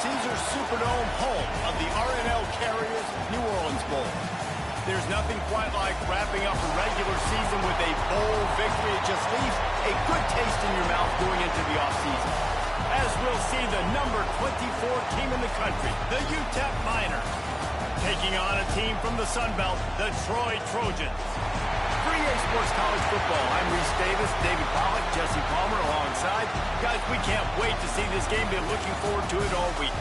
Caesars Superdome, home of the RNL Carriers New Orleans Bowl. There's nothing quite like wrapping up a regular season with a bowl victory. It just leaves a good taste in your mouth going into the offseason. As we'll see the number 24 team in the country, the UTEP Miners, taking on a team from the Sun Belt, the Troy Trojans. 3A Sports College Football. I'm Reese Davis, David Pollack, Jesse Palmer alongside. Guys, we can't wait to see this game. Been looking forward to it all week.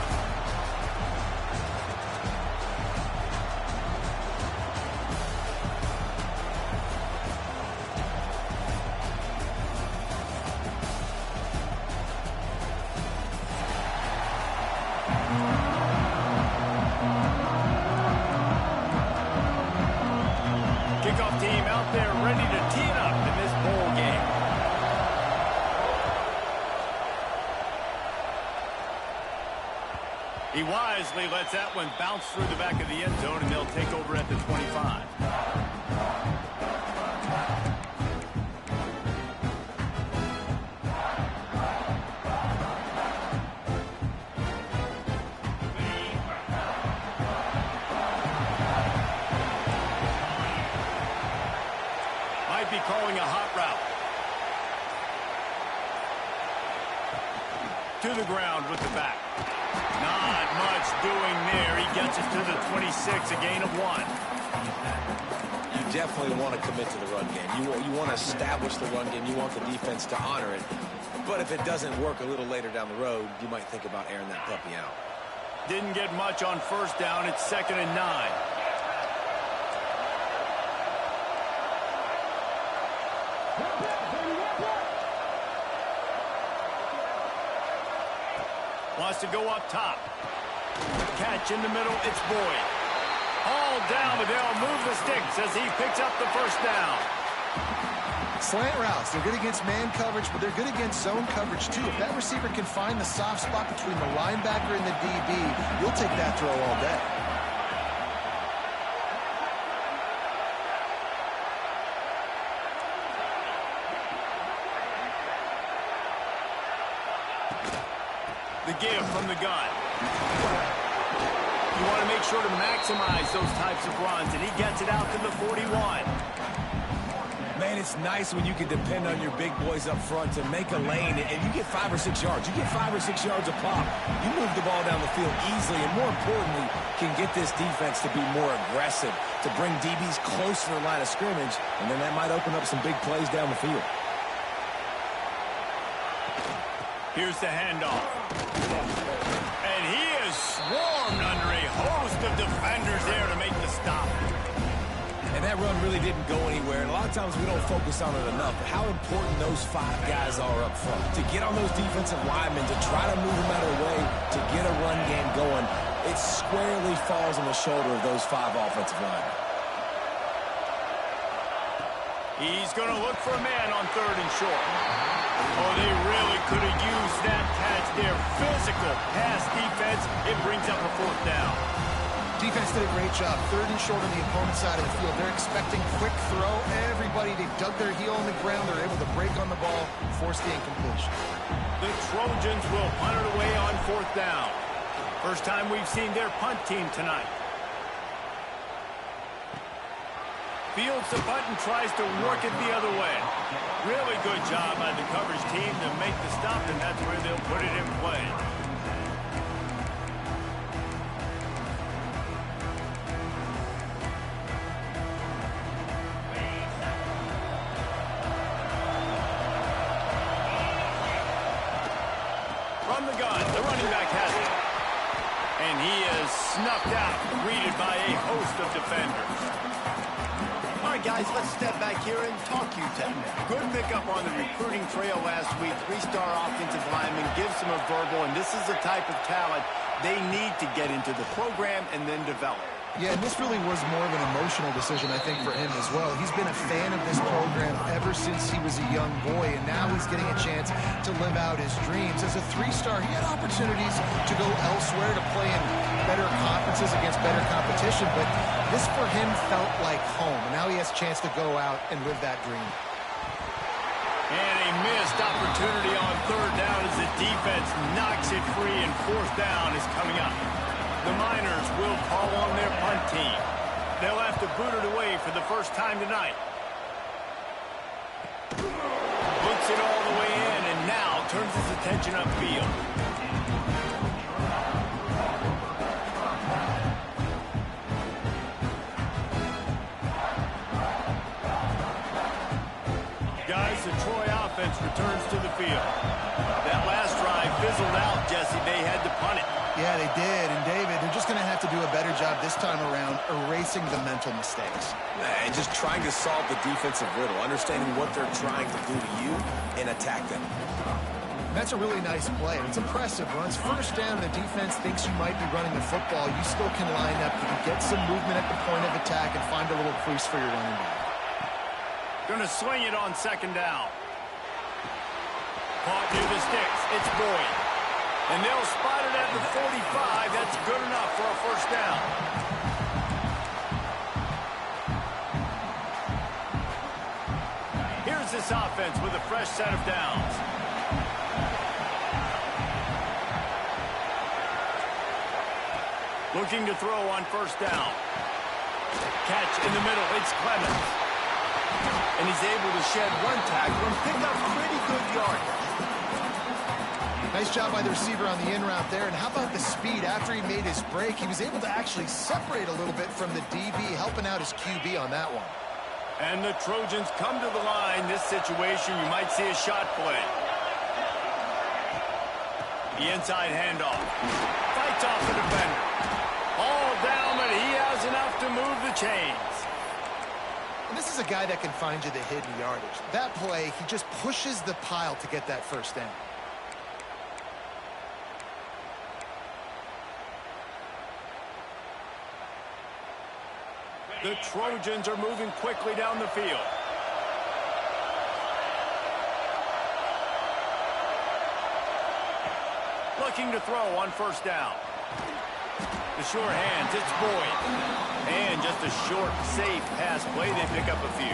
Kickoff team out there ready to tee it up in this bowl game. He wisely lets that one bounce through the back of the end zone, and they'll take over at the 25. Might be calling a hot route. To the ground with the back. Not much doing there. He gets us to the 26, a gain of 1. You definitely want to commit to the run game. You want to establish the run game. You want the defense to honor it. But if it doesn't work a little later down the road, you might think about airing that puppy out. Didn't get much on first down. It's 2nd and 9. Wants to go up top. Catch in the middle, it's Boyd. All down, but they'll move the sticks as he picks up the first down. Slant routes, they're good against man coverage, but they're good against zone coverage too. If that receiver can find the soft spot between the linebacker and the DB, you'll take that throw all day. The give from the gun. You want to make sure to maximize those types of runs, and he gets it out to the 41. Man, it's nice when you can depend on your big boys up front to make a lane, and you get 5 or 6 yards. You get 5 or 6 yards a pop. You move the ball down the field easily, and more importantly, can get this defense to be more aggressive, to bring DBs close to the line of scrimmage, and then that might open up some big plays down the field. Here's the handoff. And he is swarmed under a host of defenders there to make the stop. And that run really didn't go anywhere. And a lot of times we don't focus on it enough. But how important those 5 guys are up front. To get on those defensive linemen, to try to move them out of the way, to get a run game going, it squarely falls on the shoulder of those 5 offensive linemen. He's going to look for a man on 3rd and short. Oh, they really could have used that catch there. Physical pass defense. It brings up a 4th down. Defense did a great job. 3rd and short on the opponent's side of the field. They're expecting quick throw. Everybody, they dug their heel on the ground. They're able to break on the ball, force the incompletion. The Trojans will punt it away on 4th down. First time we've seen their punt team tonight. Fields the punt and tries to work it the other way. Really good job by the coverage team to make the stop, and that's where they'll put it in play. From the gun, the running back has it. And he is snuffed out, greeted by a host of defenders. All right, guys, let's step back here and talk UTEP. Good pickup on the recruiting trail last week. 3-star offensive lineman gives them a verbal, and this is the type of talent they need to get into the program and then develop. Yeah, and this really was more of an emotional decision, I think, for him as well. He's been a fan of this program ever since he was a young boy, and now he's getting a chance to live out his dreams. As a 3-star, he had opportunities to go elsewhere to play in better conferences against better competition, but this for him felt like home. And now he has a chance to go out and live that dream. And a missed opportunity on third down as the defense knocks it free, and fourth down is coming up. The Miners will call on their punt team. They'll have to boot it away for the first time tonight. Boots it all the way in, and now turns his attention upfield. Guys, the Troy offense returns to the field. That last drive fizzled out, Jesse. They had to punt it. Yeah, they did. And, David, they're just going to have to do a better job this time around erasing the mental mistakes. And just trying to solve the defensive riddle, understanding what they're trying to do to you and attack them. That's a really nice play. It's impressive. Once first down, the defense thinks you might be running the football. You still can line up. You can get some movement at the point of attack and find a little crease for your running back. Going to swing it on second down. Caught near the sticks. It's Boyd. And they'll spot it at the 45. That's good enough for a first down. Here's this offense with a fresh set of downs. Looking to throw on first down. Catch in the middle. It's Clemens. And he's able to shed one tackle and pick up pretty good yardage. Nice job by the receiver on the in route there. And how about the speed? After he made his break, he was able to actually separate a little bit from the DB, helping out his QB on that one. And the Trojans come to the line. This situation, you might see a shot play. The inside handoff. Fights off the defender. All down, but he has enough to move the chains. And this is a guy that can find you the hidden yardage. That play, he just pushes the pile to get that first down. The Trojans are moving quickly down the field. Looking to throw on first down. The sure hands, it's Boyd. And just a short, safe pass play. They pick up a few.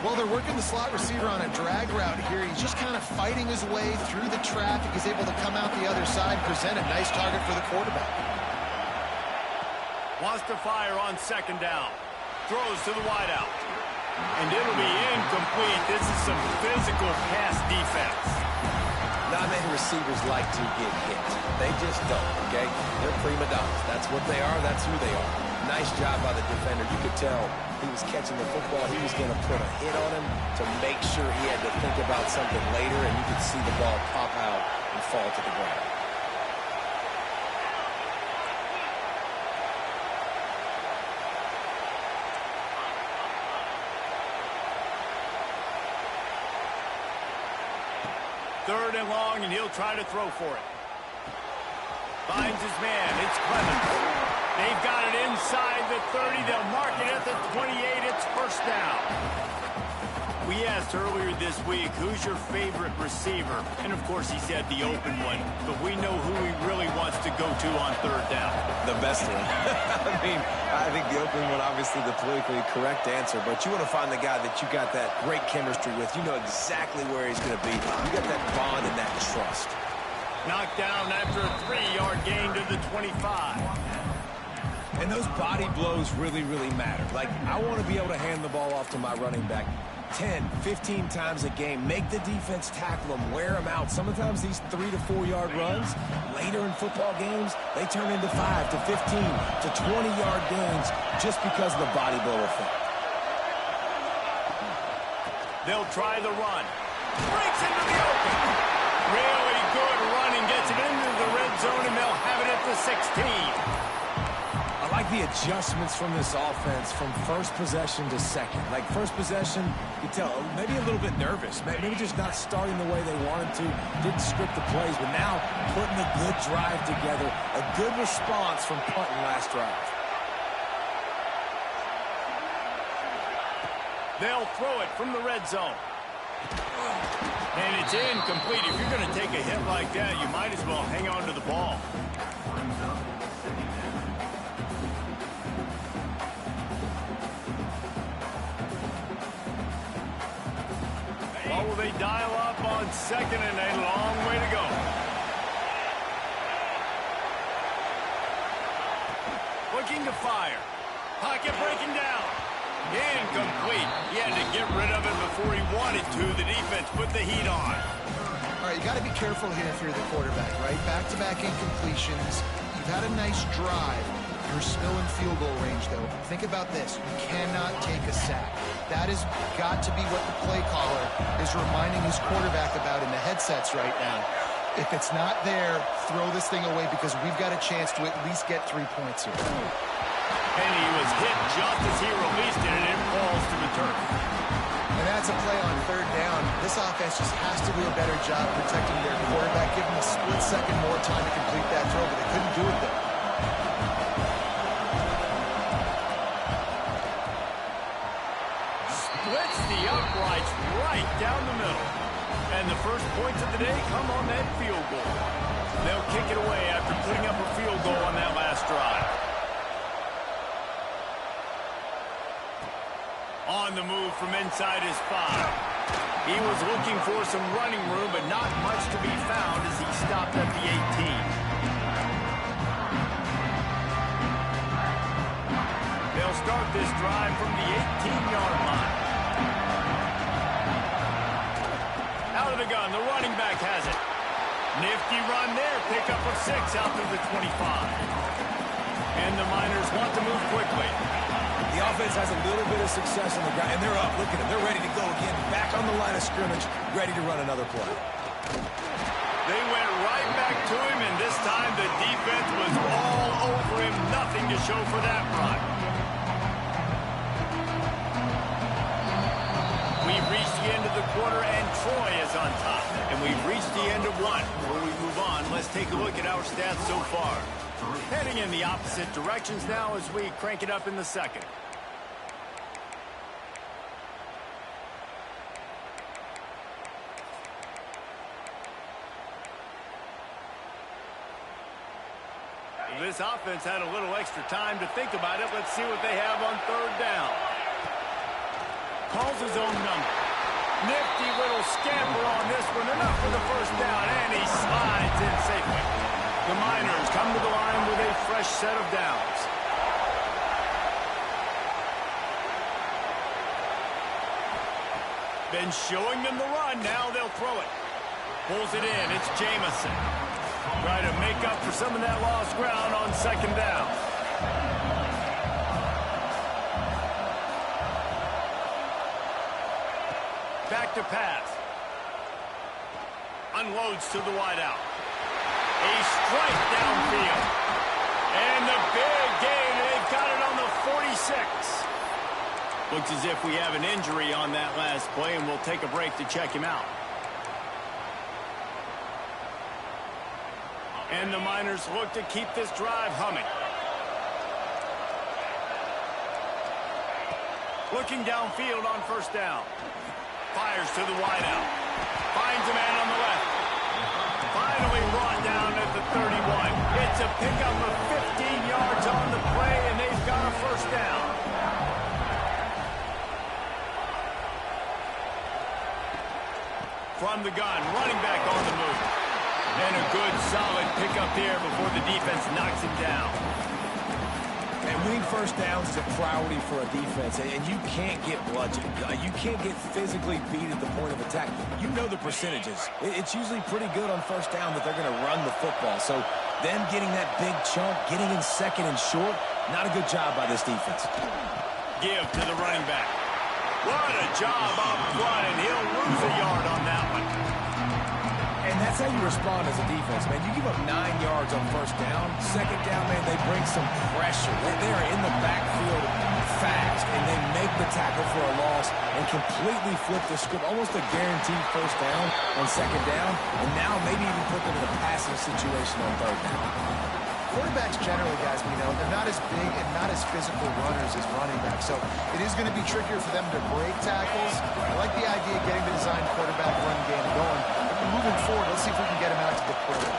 Well, they're working the slot receiver on a drag route here. He's just kind of fighting his way through the traffic. He's able to come out the other side, present a nice target for the quarterback. Wants to fire on second down. Throws to the wideout. And it'll be incomplete. This is some physical pass defense. Not many receivers like to get hit. They just don't, okay? They're prima donnas. That's what they are. That's who they are. Nice job by the defender. You could tell he was catching the football. He was going to put a hit on him to make sure he had to think about something later, and you could see the ball pop out and fall to the ground. Third and long, and he'll try to throw for it. Finds his man. It's Clemens. They've got it inside the 30. They'll mark it at the 28. It's first down. We asked earlier this week, who's your favorite receiver? And, of course, he said the open one. But we know who he really wants to go to on third down. The best one. I think the open one, obviously the politically correct answer. But you want to find the guy that you got that great chemistry with. You know exactly where he's going to be. You got that bond and that trust. Knocked down after a 3-yard gain to the 25. And those body blows really, really matter. Like, I want to be able to hand the ball off to my running back 10, 15 times a game. Make the defense tackle them, wear them out. Sometimes these 3 to 4 yard runs, later in football games, they turn into 5 to 15 to 20-yard gains just because of the body blow effect. They'll try the run. Breaks into the open. Really good running. Gets it into the red zone, and they'll have it at the 16. I like the adjustments from this offense from first possession to second. Like first possession, you tell maybe a little bit nervous, maybe just not starting the way they wanted to, didn't script the plays, but now putting a good drive together, a good response from punting last drive. They'll throw it from the red zone. And it's incomplete. If you're going to take a hit like that, you might as well hang on to the ball. Oh, will they dial up on second and a long way to go. Looking to fire. Pocket breaking down. Incomplete. He had to get rid of it before he wanted to. The defense put the heat on. All right, you got to be careful here if you're the quarterback, right? Back-to-back incompletions. You've had a nice drive. You're still in field goal range, though. Think about this. You cannot take a sack. That has got to be what the play caller is reminding his quarterback about in the headsets right now. If it's not there, throw this thing away because we've got a chance to at least get 3 points here. And he was hit just as he released it, and it falls to the turf. And that's a play on third down. This offense just has to do a better job protecting their quarterback, give him a split second more time to complete that throw, but they couldn't do it there. Splits the uprights right down the middle. And the first points of the day come on that field goal. They'll kick it away after putting up a field goal on that last drive. On the move from inside his 5. He was looking for some running room, but not much to be found as he stopped at the 18. They'll start this drive from the 18-yard line. Out of the gun, the running back has it. Nifty run there, pickup of 6 out to the 25. And the Miners want to move quickly. The offense has a little bit of success on the ground, and they're up. Look at them. They're ready to go again. Back on the line of scrimmage, ready to run another play. They went right back to him, and this time the defense was all over him. Nothing to show for that run. We've reached the end of the quarter, and Troy is on top. And we've reached the end of one. Before we move on, let's take a look at our stats so far. Heading in the opposite directions now as we crank it up in the second. This offense had a little extra time to think about it. Let's see what they have on third down. Calls his own number. Nifty little scamper on this one. Enough for the first down, and he slides in safely. The Miners come to the line with a fresh set of downs. Been showing them the run. Now they'll throw it. Pulls it in. It's Jamison. Trying to make up for some of that lost ground on second down. Back to pass. Unloads to the wideout. A strike downfield. And the big gain. They've got it on the 46. Looks as if we have an injury on that last play, and we'll take a break to check him out. And the Miners look to keep this drive humming. Looking downfield on first down. Fires to the wideout. Finds a man on the left. Finally brought down at the 31. It's a pickup of 15 yards on the play, and they've got a first down. From the gun, running back on the move. And a good, solid pickup there before the defense knocks him down. And winning first downs is a priority for a defense, and you can't get bludgeoned. You can't get physically beat at the point of attack. You know the percentages. It's usually pretty good on first down that they're going to run the football. So them getting that big chunk, getting in second and short, not a good job by this defense. Give to the running back. What a job up front, and he'll lose a yard on that one. And that's how you respond as a defense, man. You give up 9 yards on first down. Second down, man, they bring some pressure. They are in the backfield fast, and they make the tackle for a loss and completely flip the script. Almost a guaranteed first down on second down, and now maybe even put them in a passing situation on third down. Quarterbacks generally, guys, we know, they're not as big and not as physical runners as running backs. So it is going to be trickier for them to break tackles. I like the idea of getting the design quarterback run game going. But moving forward, let's see if we can get him out to the perimeter.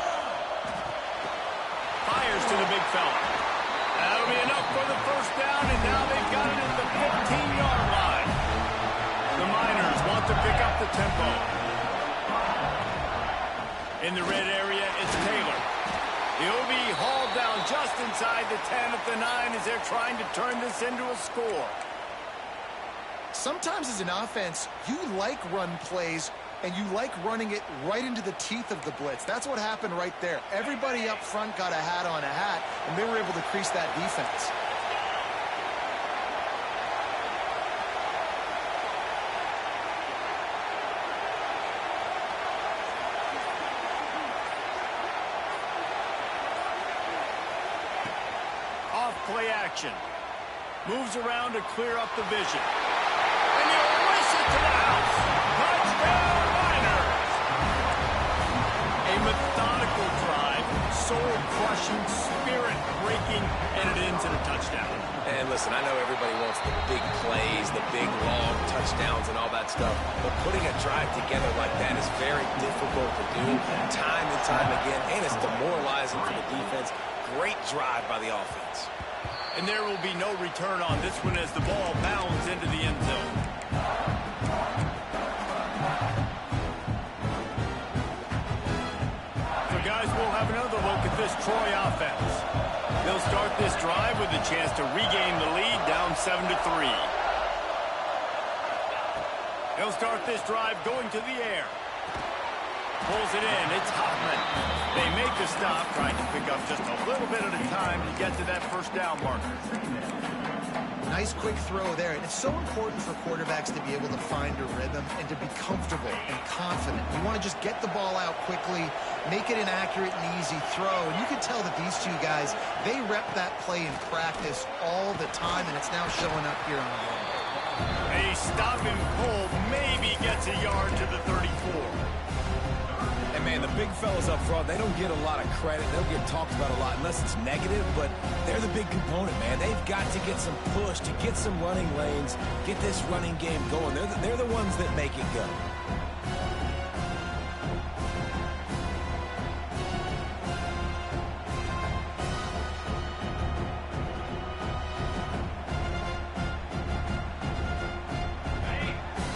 Fires to the big fella. That'll be enough for the first down, and now they've got it at the 15-yard line. The Miners want to pick up the tempo. In the red area, it's Taylor. He'll be hauled down just inside the 10 at the 9 as they're trying to turn this into a score. Sometimes as an offense, you like run plays, and you like running it right into the teeth of the blitz. That's what happened right there. Everybody up front got a hat on a hat, and they were able to crease that defense. Play action. Moves around to clear up the vision. And he'll wish it to the house. Touchdown, Niners! A methodical drive, soul-crushing, spirit-breaking, and it ends in a touchdown. And listen, I know everybody wants the big plays, the big, long touchdowns and all that stuff, but putting a drive together like that is very difficult to do time and time again, and it's demoralizing for the defense. Great drive by the offense. And there will be no return on this one as the ball bounds into the end zone. So, guys, we'll have another look at this Troy offense. They'll start this drive with a chance to regain the lead, down 7-3. They'll start this drive going to the air. Pulls it in. It's Hoffman. They make the stop, trying to pick up just a little bit at a time to get to that first down marker. Nice quick throw there. And it's so important for quarterbacks to be able to find a rhythm and to be comfortable and confident. You want to just get the ball out quickly, make it an accurate and easy throw. And you can tell that these two guys, they rep that play in practice all the time, and it's now showing up here on the game. A stop and pull maybe gets a yard to the 34. And, man, the big fellas up front, they don't get a lot of credit. They'll get talked about a lot unless it's negative, but they're the big component, man. They've got to get some push, to get some running lanes, get this running game going. They're the ones that make it go.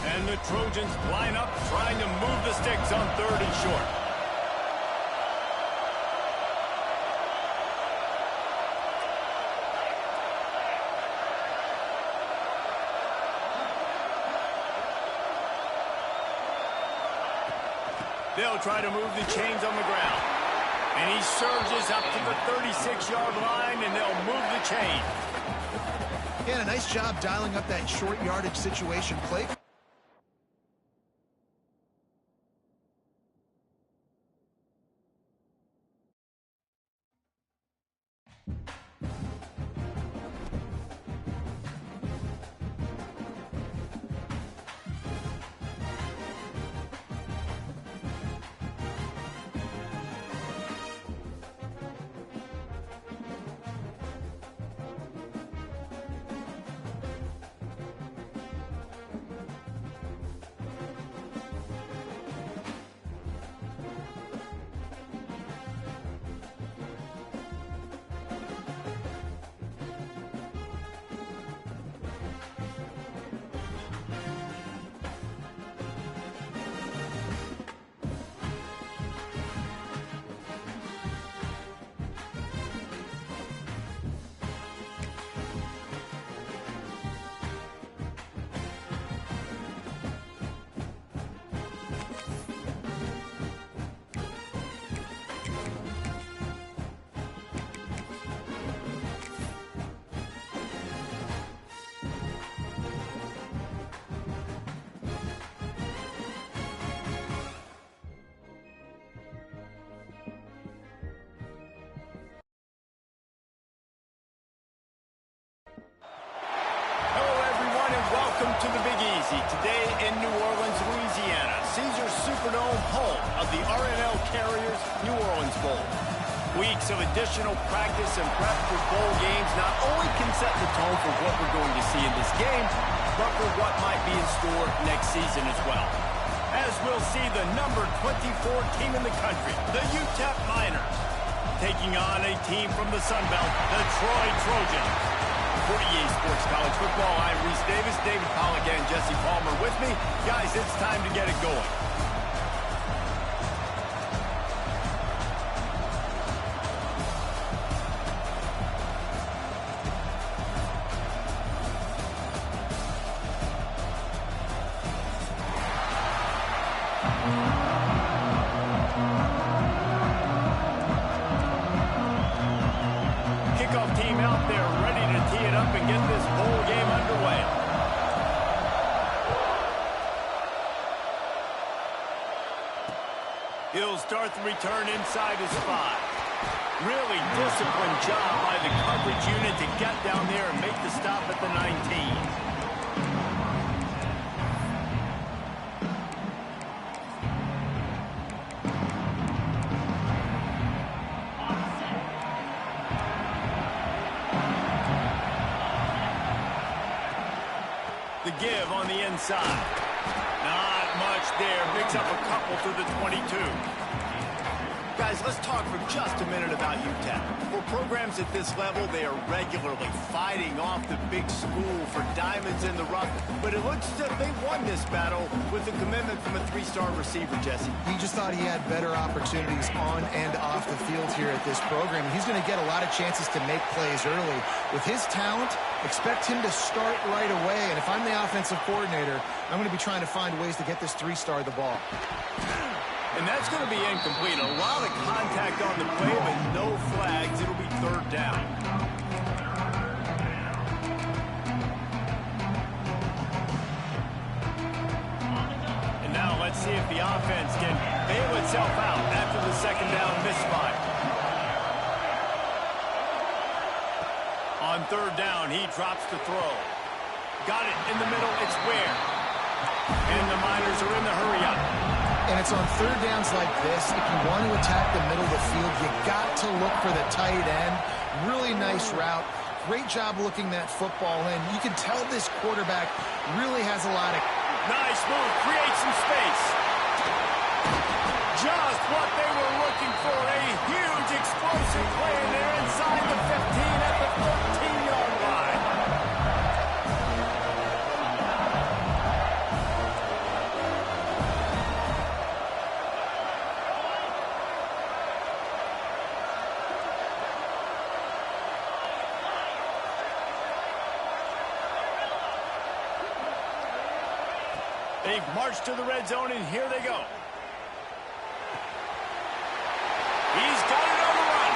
And the Trojans line up, trying to move the sticks on 3rd and short. They'll try to move the chains on the ground. And he surges up to the 36-yard line, and they'll move the chain. Yeah, a nice job dialing up that short yardage situation play. Welcome to the Big Easy. Today in New Orleans, Louisiana, Caesars Superdome, home of the RNL Carriers New Orleans Bowl. Weeks of additional practice and prep for bowl games not only can set the tone for what we're going to see in this game, but for what might be in store next season as well. As we'll see the number 24 team in the country, the UTEP Miners, taking on a team from the Sun Belt, the Troy Trojans. For EA Sports College Football, I'm Reese Davis, David Pollack, and Jesse Palmer with me. Guys, it's time to get it going. Kickoff team out there ready to tee it up and get this bowl game underway. He'll start the return inside his 5. Really disciplined job by the coverage unit to get down there and make the stop at the 19. The give on the inside. Not much there. Picks up a couple to the 22. Guys, let's talk for just a minute about UTEP. For programs at this level, they are regularly fighting off the big school for diamonds in the rough. But it looks as if they won this battle with a commitment from a 3-star receiver, Jesse. He just thought he had better opportunities on and off the field here at this program. He's going to get a lot of chances to make plays early. With his talent, expect him to start right away. And if I'm the offensive coordinator, I'm going to be trying to find ways to get this 3-star the ball. And that's going to be incomplete. A lot of contact on the play, but no flags. It'll be 3rd down. And now let's see if the offense can bail itself out after the 2nd down misfire. On 3rd down, he drops to throw. Got it in the middle. It's Ware. And the Miners are in the hurry-up. And it's on 3rd downs like this. If you want to attack the middle of the field, you got to look for the tight end. Really nice route. Great job looking that football in. You can tell this quarterback really has a lot of... Nice move. Create some space. Just what they were looking for. A huge explosive play, and they're inside the 15 at the 13-yard line. They've marched to the red zone, and here they go. He's got it on the run.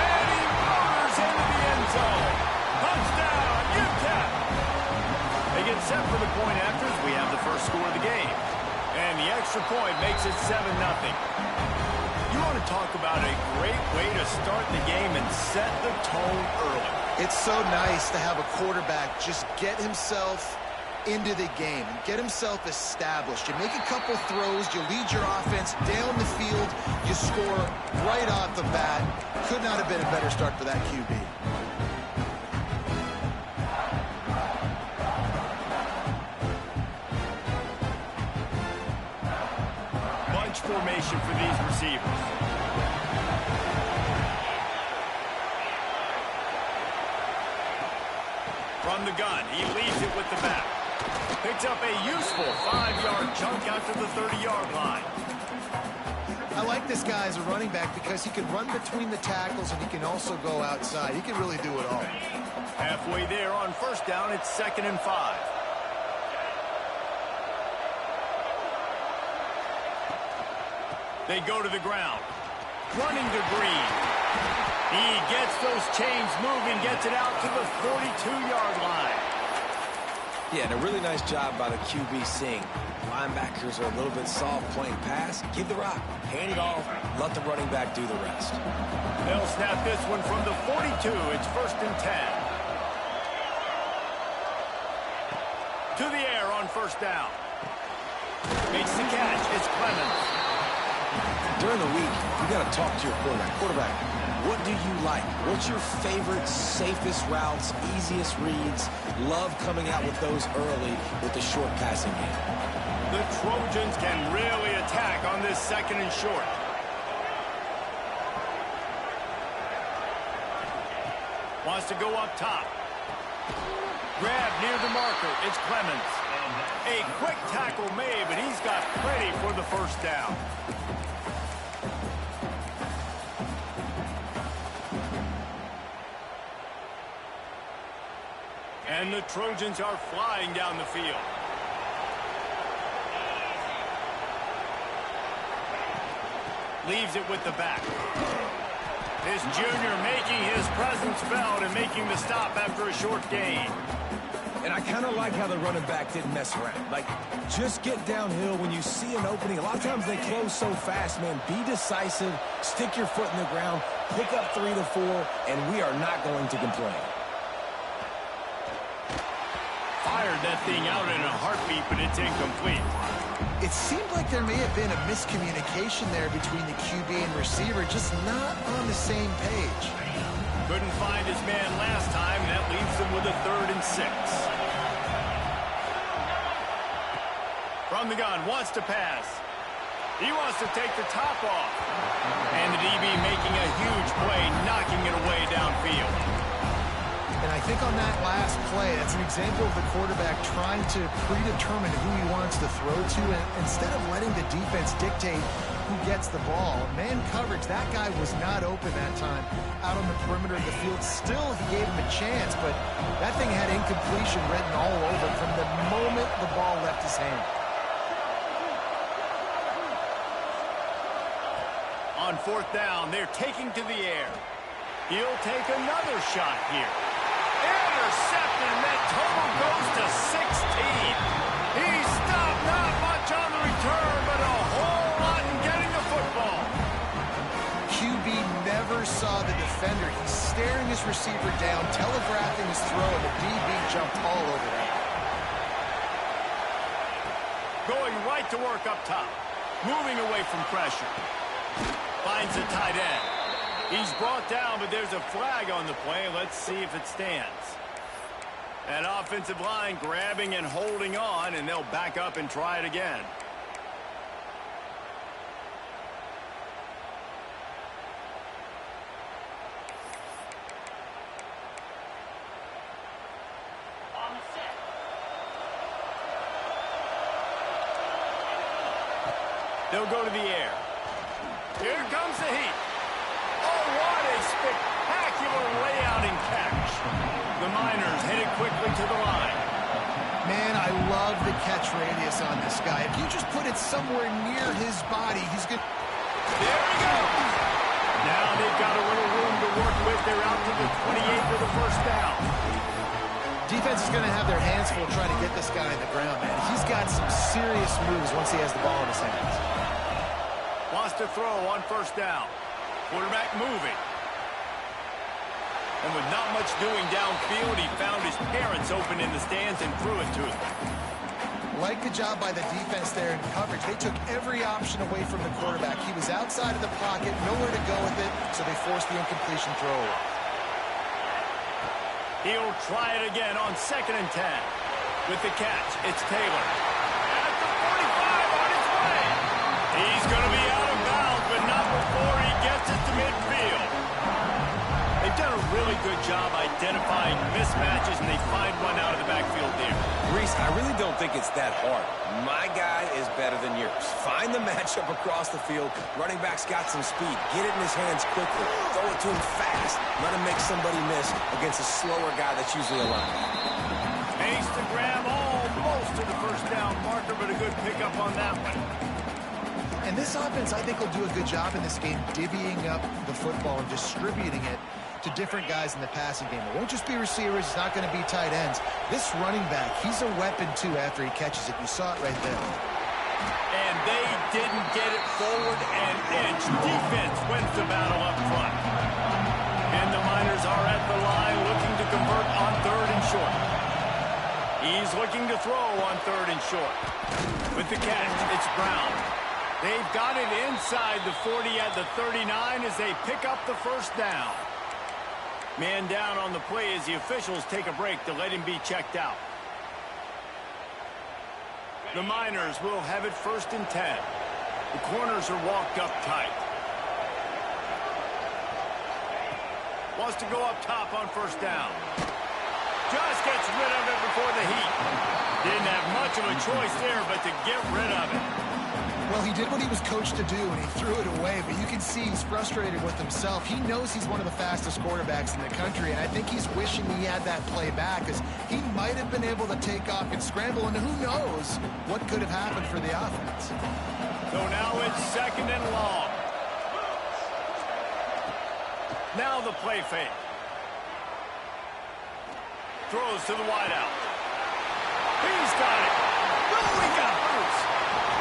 And he motors into the end zone. Touchdown, UTEP. They get set for the point after as we have the first score of the game. And the extra point makes it 7-0. You want to talk about a great way to start the game and set the tone early. It's so nice to have a quarterback just get himself into the game and get himself established. You make a couple throws, you lead your offense down the field, you score right off the bat. Could not have been a better start for that QB. Bunch formation for these receivers. From the gun, he leads it with the back. Picks up a useful 5-yard chunk out to the 30-yard line. I like this guy as a running back because he can run between the tackles and he can also go outside. He can really do it all. Halfway there on 1st down, it's 2nd and 5. They go to the ground. Running to Green. He gets those chains moving, gets it out to the 42-yard line. Yeah, and a really nice job by the QB seeing. Linebackers are a little bit soft playing pass. Give the rock, hand it off, let the running back do the rest. They'll snap this one from the 42. It's 1st and 10. To the air on 1st down. Makes the catch. It's Clemens. During the week, you got to talk to your quarterback. Quarterback, what do you like? What's your favorite, safest routes, easiest reads? Love coming out with those early with the short passing game. The Trojans can really attack on this 2nd and short. Wants to go up top. Grab near the marker. It's Clemens. A quick tackle made, but he's got plenty for the first down. And the Trojans are flying down the field. Leaves it with the back. This junior making his presence felt and making the stop after a short gain. And I kind of like how the running back didn't mess around. Like, just get downhill when you see an opening. A lot of times they close so fast, man. Be decisive, stick your foot in the ground, pick up 3 to 4, and we are not going to complain. Fired that thing out in a heartbeat, but it's incomplete. It seemed like there may have been a miscommunication there between the QB and receiver, just not on the same page. Couldn't find his man last time, and that leaves him with a 3rd and 6. From the gun, wants to pass. He wants to take the top off. And the DB making a huge play, knocking it away downfield. And I think on that last play, that's an example of the quarterback trying to predetermine who he wants to throw to, and instead of letting the defense dictate who gets the ball. Man coverage, that guy was not open that time out on the perimeter of the field. Still, he gave him a chance, but that thing had incompletion written all over from the moment the ball left his hand. On 4th down, they're taking to the air. He'll take another shot here. Intercepted, and that total goes to 16. He stopped not much on the return, but a whole lot in getting the football. QB never saw the defender. He's staring his receiver down, telegraphing his throw, and the DB jumped all over that. Going right to work up top. Moving away from pressure. Finds a tight end. He's brought down, but there's a flag on the play. Let's see if it stands. That offensive line grabbing and holding on, and they'll back up and try it again. They'll go to the air. Here comes the heat. Oh, what a spectacular layout and catch. The Miners headed quickly to the line. Man, I love the catch radius on this guy. If you just put it somewhere near his body, he's good. There he goes. Now they've got a little room to work with. They're out to the 28 for the first down. Defense is going to have their hands full trying to get this guy in the ground, man. He's got some serious moves once he has the ball in his hands. Wants to throw on 1st down. Quarterback moving. And with not much doing downfield, he found his parents open in the stands and threw it to them. Like the job by the defense there in coverage. They took every option away from the quarterback. He was outside of the pocket, nowhere to go with it, so they forced the incompletion throw away. He'll try it again on 2nd and 10. With the catch, it's Taylor. At the 45 on his way. He's going to be out of bounds, but not before he gets it to midfield. They've done a really good job identifying mismatches, and they find one out of the backfield there. Reese, I really don't think it's that hard. My guy is better than yours. Find the matchup across the field. Running back's got some speed. Get it in his hands quickly. Throw it to him fast. Let him make somebody miss against a slower guy that's usually a linebacker. Makes the grab almost to the first down marker, but a good pickup on that one. And this offense, I think, will do a good job in this game divvying up the football and distributing it to different guys in the passing game. It won't just be receivers. It's not going to be tight ends. This running back, he's a weapon, too, after he catches it. You saw it right there. And they didn't get it forward an inch. Defense wins the battle up front. And the Miners are at the line looking to convert on 3rd and short. He's looking to throw on 3rd and short. With the catch, it's Brown. They've got it inside the 40 at the 39 as they pick up the first down. Man down on the play as the officials take a break to let him be checked out. The Miners will have it 1st and 10. The corners are walked up tight. Wants to go up top on 1st down. Just gets rid of it before the heat. Didn't have much of a choice there but to get rid of it. Well, he did what he was coached to do, and he threw it away, but you can see he's frustrated with himself. He knows he's one of the fastest quarterbacks in the country, and I think he's wishing he had that play back, because he might have been able to take off and scramble, and who knows what could have happened for the offense. So now it's 2nd and long. Now the play fake. Throws to the wideout. He's got it. Oh, he got loose.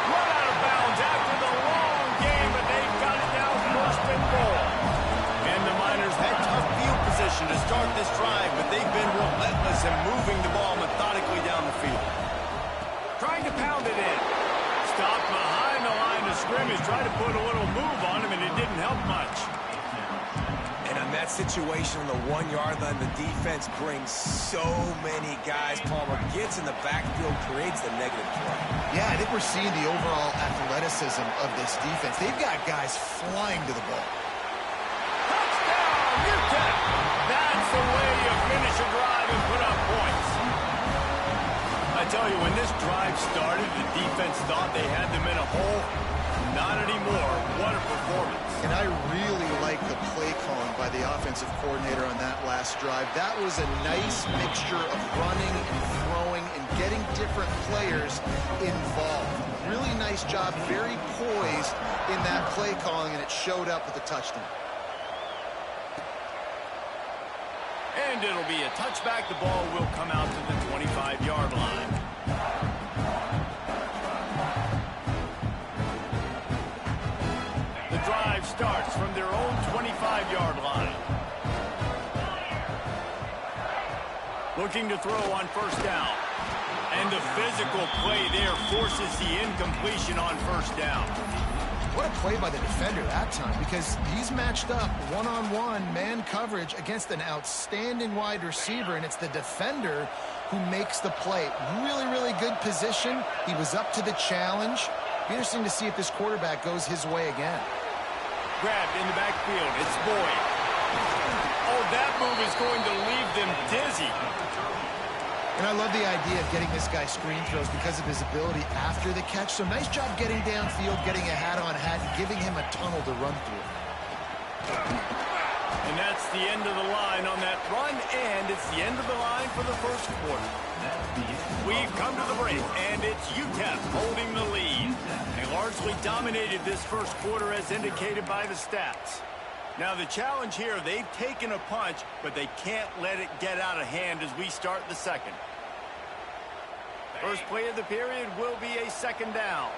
Run out of bounds after the long game, but they've got it down 1st and goal. And the Miners had tough field position to start this drive, but they've been relentless in moving the ball methodically down the field. Trying to pound it in. Stopped behind the line of scrimmage, tried to put a little move on him, and it didn't help much. And on that situation on the 1-yard line, the defense brings so many guys. Palmer gets in the backfield, creates the negative play. Yeah, I think we're seeing the overall athleticism of this defense. They've got guys flying to the ball. Touchdown, UTEP! That's the way you finish a drive and put up points. I tell you, when this drive started, the defense thought they had them in a hole. Not anymore. What a performance. And I really like the play calling by the offensive coordinator on that last drive. That was a nice mixture of running and throwing and getting different players involved. Really nice job, very poised in that play calling, and it showed up with a touchdown. And it'll be a touchback. The ball will come out to the 25-yard line. The drive starts from their own 25-yard line. Looking to throw on 1st down. And the physical play there forces the incompletion on 1st down. What a play by the defender that time, because he's matched up one-on-one man coverage against an outstanding wide receiver, and it's the defender who makes the play. Really, really good position. He was up to the challenge. Be interesting to see if this quarterback goes his way again. Grabbed in the backfield. It's Boyd. Oh, that move is going to leave them dizzy. And I love the idea of getting this guy screen throws because of his ability after the catch. So nice job getting downfield, getting a hat-on-hat, and giving him a tunnel to run through. And that's the end of the line on that run, and it's the end of the line for the 1st quarter. We've come to the break, and it's UTEP holding the lead. They largely dominated this 1st quarter as indicated by the stats. Now the challenge here, they've taken a punch, but they can't let it get out of hand as we start the 2nd. First play of the period will be a 2nd down.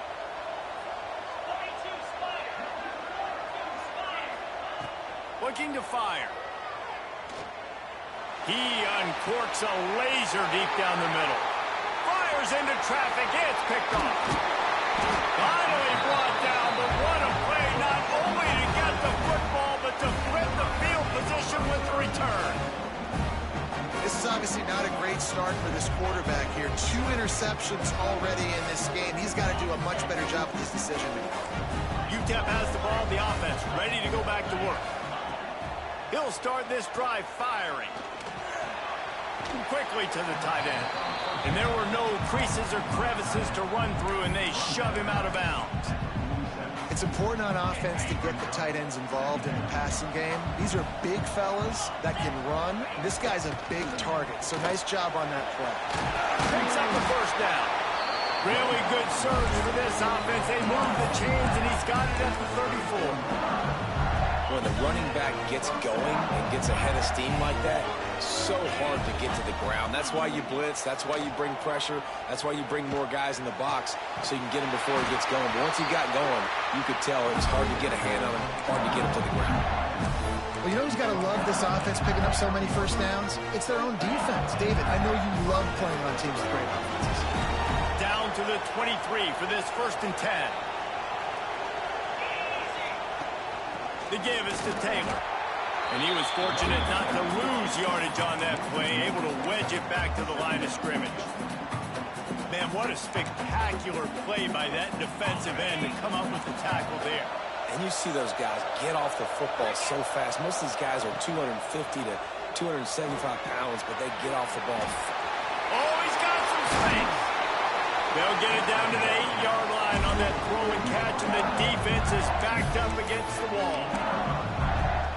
Looking to fire. He uncorks a laser deep down the middle. Fires into traffic. It's picked off. Finally brought down, but what a play, not only to get the football, but to flip the field position with the return. This is obviously not a great start for this quarterback here. 2 interceptions already in this game. He's got to do a much better job with his decision making. UTEP has the ball, the offense ready to go back to work. He'll start this drive firing. Quickly to the tight end. And there were no creases or crevices to run through, and they shove him out of bounds. It's important on offense to get the tight ends involved in the passing game. These are big fellas that can run. This guy's a big target, so nice job on that play. Picks up the 1st down. Really good surge for this offense. They move the chains, and he's got it at the 34. When the running back gets going and gets ahead of steam like that, so hard to get to the ground. That's why you blitz. That's why you bring pressure. That's why you bring more guys in the box so you can get him before he gets going. But once he got going, you could tell it was hard to get a hand on him, hard to get him to the ground. Well, you know who's got to love this offense picking up so many 1st downs? It's their own defense. David, I know you love playing on teams with great offenses. Down to the 23 for this 1st and 10. The give is to Taylor. And he was fortunate not to lose yardage on that play, able to wedge it back to the line of scrimmage. Man, what a spectacular play by that defensive end to come up with the tackle there. And you see those guys get off the football so fast. Most of these guys are 250 to 275 pounds, but they get off the ball. Oh, he's got some space. They'll get it down to the 8-yard line on that throw and catch, and the defense is backed up against the wall.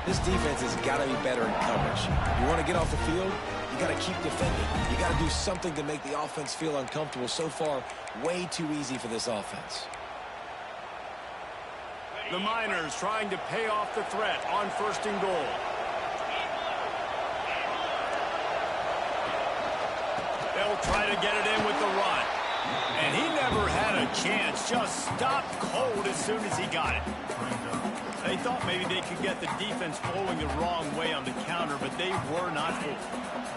This defense has got to be better in coverage. You want to get off the field, you got to keep defending. You got to do something to make the offense feel uncomfortable. So far, way too easy for this offense. The Miners trying to pay off the threat on 1st and goal. They'll try to get it in with the run. And he never had a chance. Just stopped cold as soon as he got it. They thought maybe they could get the defense flowing the wrong way on the counter, but they were not fooled.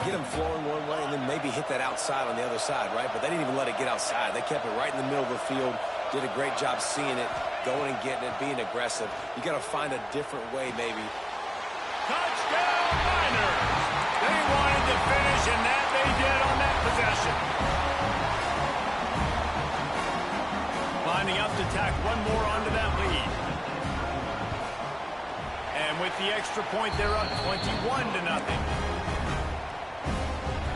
Get them flowing one way and then maybe hit that outside on the other side, right? But they didn't even let it get outside. They kept it right in the middle of the field. Did a great job seeing it, going and getting it, being aggressive. You got to find a different way, maybe. Touchdown, Miners! They wanted to finish, and that they did on that possession. Lining up to tack one more onto that lead. And with the extra point, they're up 21-0.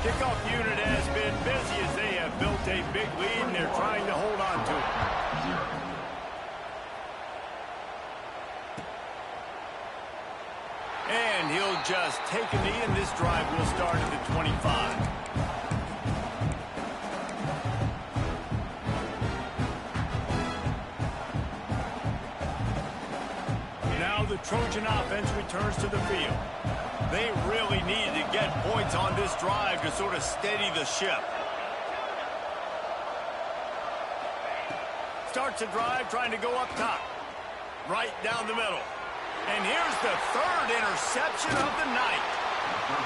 Kickoff unit has been busy as they have built a big lead, and they're trying to hold on to it. And he'll just take a knee, and this drive will start at the 25. Now the Trojan offense returns to the field. They really need to get points on this drive to sort of steady the ship. Starts a drive trying to go up top. Right down the middle. And here's the 3rd interception of the night.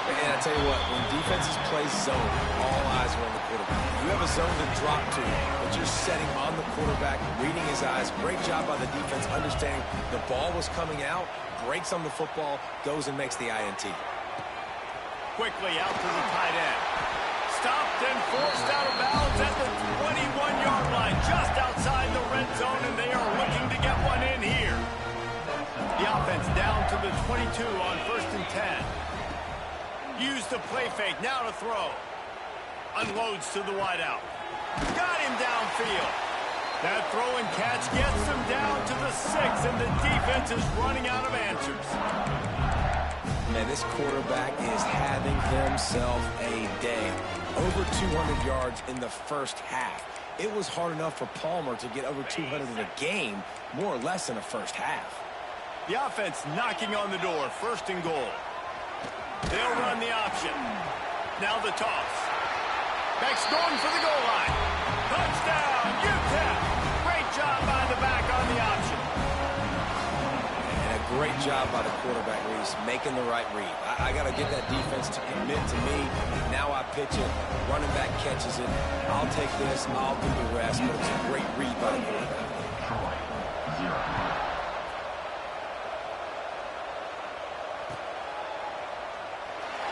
And I tell you what, when defenses play zone, all eyes are on the quarterback. You have a zone to drop to, but you're setting on the quarterback, reading his eyes. Great job by the defense, understanding the ball was coming out, breaks on the football, goes and makes the INT. Quickly out to the tight end. Stopped and forced out of bounds at the 21-yard line, just outside the red zone, and they are looking to get one in here. The offense down to the 22 on 1st and 10. Use the play fake, now to throw. Unloads to the wideout. Got him downfield. That throw and catch gets him down to the 6, and the defense is running out of answers. Man, this quarterback is having himself a day. Over 200 yards in the first half. It was hard enough for Palmer to get over 200 in a game, more or less in the first half. The offense knocking on the door, 1st and goal. They'll run the option. Now the toss. Beck's going for the goal line. Touchdown, UTEP. Great job by the back on the option. And a great job by the quarterback, Reese, making the right read. I got to get that defense to commit to me. Now I pitch it. Running back catches it. I'll take this. I'll do the rest. But it's a great read by the quarterback.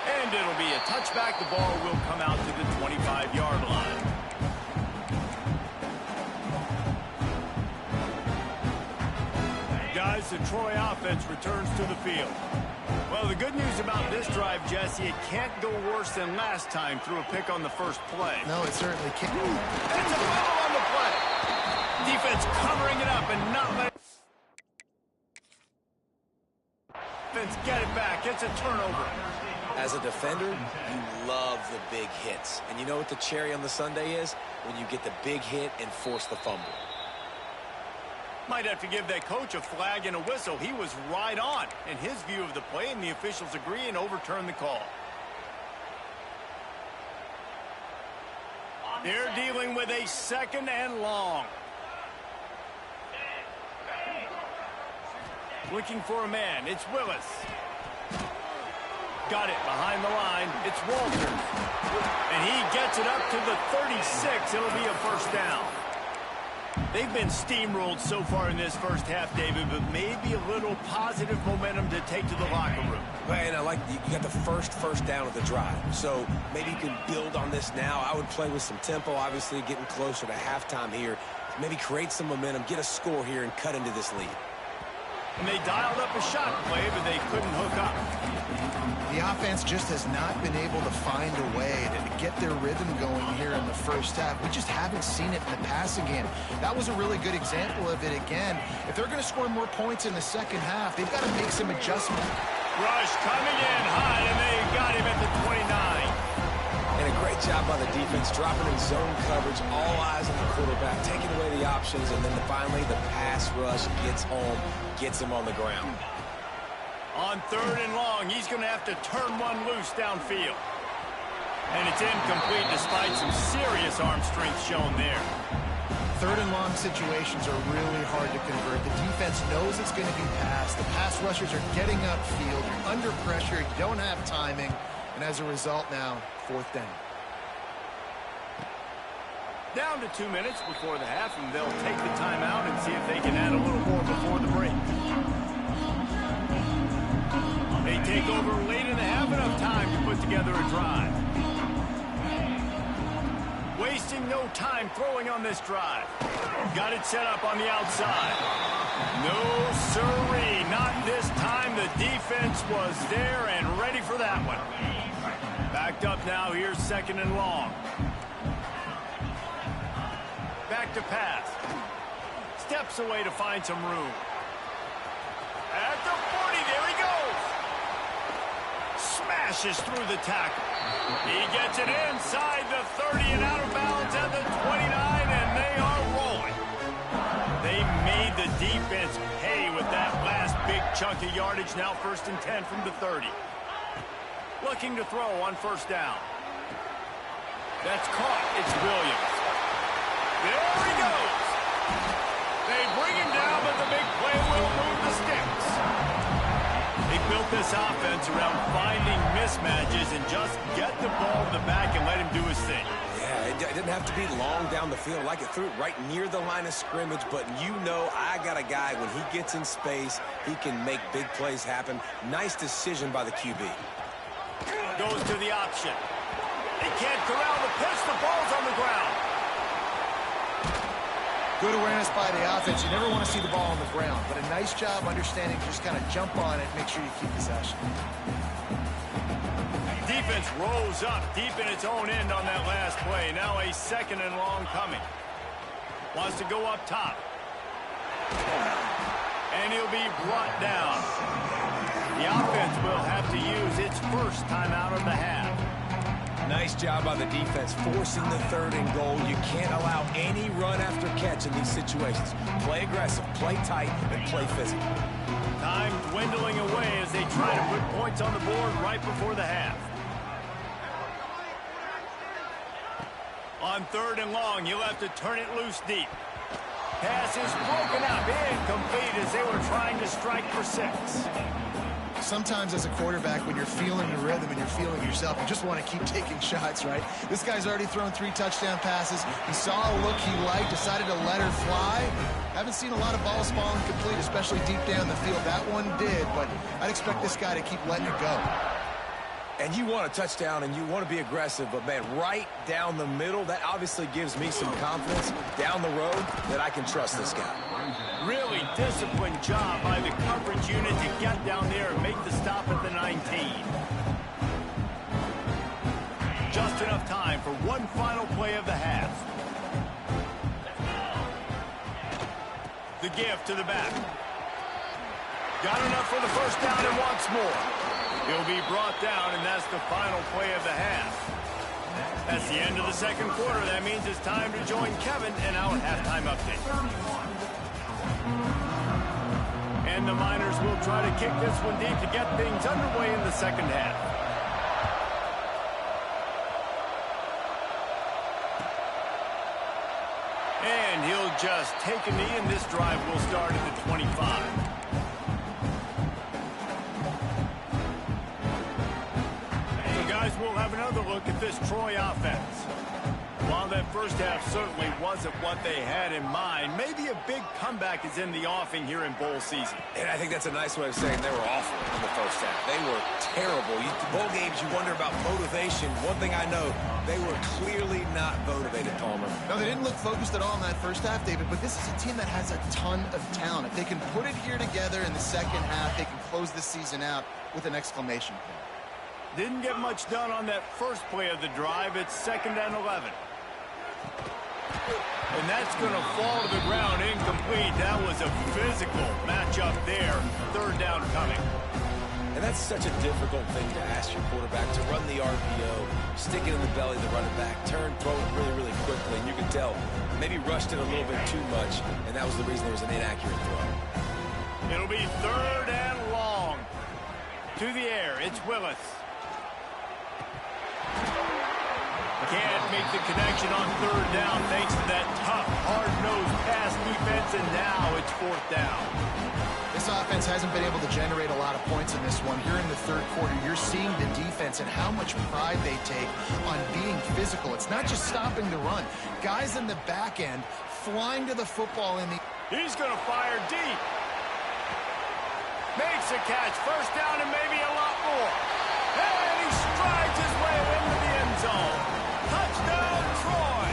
And it'll be a touchback. The ball will come out to the 25-yard line. Guys, the Troy offense returns to the field. Well, the good news about this drive, Jesse, it can't go worse than last time through a pick on the first play. No, it certainly can't. It's a foul on the play. Defense covering it up and not letting defense get it back. It's a turnover. As a defender, you love the big hits. And you know what the cherry on the sundae is? When you get the big hit and force the fumble. Might have to give that coach a flag and a whistle. He was right on in his view of the play, and the officials agree and overturn the call. They're dealing with a 2nd and long. Looking for a man. It's Willis. Got it behind the line. It's Walters. And he gets it up to the 36. It'll be a first down. They've been steamrolled so far in this first half, David, but maybe a little positive momentum to take to the locker room. And I like you got the first down of the drive. So maybe you can build on this now. I would play with some tempo, obviously getting closer to halftime here. Maybe create some momentum, get a score here, and cut into this lead. And they dialed up a shot play, but they couldn't hook up. The offense just has not been able to find a way to get their rhythm going here in the first half. We just haven't seen it in the passing game. That was a really good example of it again. If they're going to score more points in the second half, they've got to make some adjustments. Rush coming in high, and they got him at the 29. And a great job by the defense, dropping in zone coverage, all eyes on the quarterback, taking away the options, and then finally the pass rush gets home, gets him on the ground. On 3rd and long, he's going to have to turn one loose downfield. And it's incomplete despite some serious arm strength shown there. 3rd and long situations are really hard to convert. The defense knows it's going to be passed. The pass rushers are getting upfield. You're under pressure. You don't have timing. And as a result now, 4th down. Down to 2 minutes before the half, and they'll take the timeout and see if they can add a little more before the break. They take over late in the half, enough time to put together a drive. Wasting no time throwing on this drive. Got it set up on the outside. No siree, not this time. The defense was there and ready for that one. Backed up now, here's 2nd and long. Back to pass. Steps away to find some room. At the 40, there he goes. Smashes through the tackle. He gets it inside the 30 and out of bounds at the 29, and they are rolling. They made the defense pay with that last big chunk of yardage. Now 1st and 10 from the 30. Looking to throw on 1st down. That's caught. It's Williams. There he goes. They bring him down, but the big play will move the sticks. They built this offense around finding mismatches and just get the ball in the back and let him do his thing. Yeah, it didn't have to be long down the field. Like it threw it right near the line of scrimmage, but you know I got a guy, when he gets in space, he can make big plays happen. Nice decision by the QB. Goes to the option. They can't corral the pitch. The ball's on the ground. Good awareness by the offense. You never want to see the ball on the ground, but a nice job understanding, just kind of jump on it, make sure you keep possession. Defense rose up deep in its own end on that last play. Now a 2nd and long coming. Wants to go up top. And he'll be brought down. The offense will have to use its 1st timeout of the half. Nice job by the defense, forcing the 3rd and goal. You can't allow any run after catch in these situations. Play aggressive, play tight, and play physical. Time dwindling away as they try to put points on the board right before the half. On 3rd and long, you'll have to turn it loose deep. Pass is broken up, incomplete as they were trying to strike for 6. Sometimes as a quarterback, when you're feeling the rhythm and you're feeling yourself, you just want to keep taking shots, right? This guy's already thrown 3 touchdown passes. He saw a look he liked, decided to let her fly. Haven't seen a lot of balls falling complete, especially deep down the field. That one did, but I'd expect this guy to keep letting it go. And you want a touchdown and you want to be aggressive, but man, right down the middle, that obviously gives me some confidence down the road that I can trust this guy. Really disciplined job by the coverage unit to get down there and make the stop at the 19. Just enough time for one final play of the half. The give to the back. Got enough for the 1st down and wants more. He'll be brought down, and that's the final play of the half. That's the end of the 2nd quarter. That means it's time to join Kevin in our halftime update. And the Miners will try to kick this one deep to get things underway in the 2nd half. And he'll just take a knee, and this drive will start at the 25. We'll have another look at this Troy offense. While that first half certainly wasn't what they had in mind, maybe a big comeback is in the offing here in bowl season. And I think that's a nice way of saying they were awful in the first half. They were terrible. Bowl games, you wonder about motivation. One thing I know, they were clearly not motivated, Palmer. No, they didn't look focused at all in that first half, David, but this is a team that has a ton of talent. If they can put it here together in the second half, they can close this season out with an exclamation point. Didn't get much done on that first play of the drive. It's 2nd and 11. And that's going to fall to the ground incomplete. That was a physical matchup there. 3rd down coming. And that's such a difficult thing to ask your quarterback, to run the RPO, stick it in the belly of the running back, turn, throw it really, really quickly. And you can tell, maybe rushed it a little bit too much, and that was the reason there was an inaccurate throw. It'll be 3rd and long. To the air, it's Willis. Can't make the connection on 3rd down thanks to that tough, hard-nosed pass defense, and now it's 4th down. This offense hasn't been able to generate a lot of points in this one. Here in the 3rd quarter, you're seeing the defense and how much pride they take on being physical. It's not just stopping the run. Guys in the back end flying to the football in the... He's going to fire deep. Makes a catch. 1st down and maybe a lot more. And he strides his way into the end zone. Touchdown, Troy.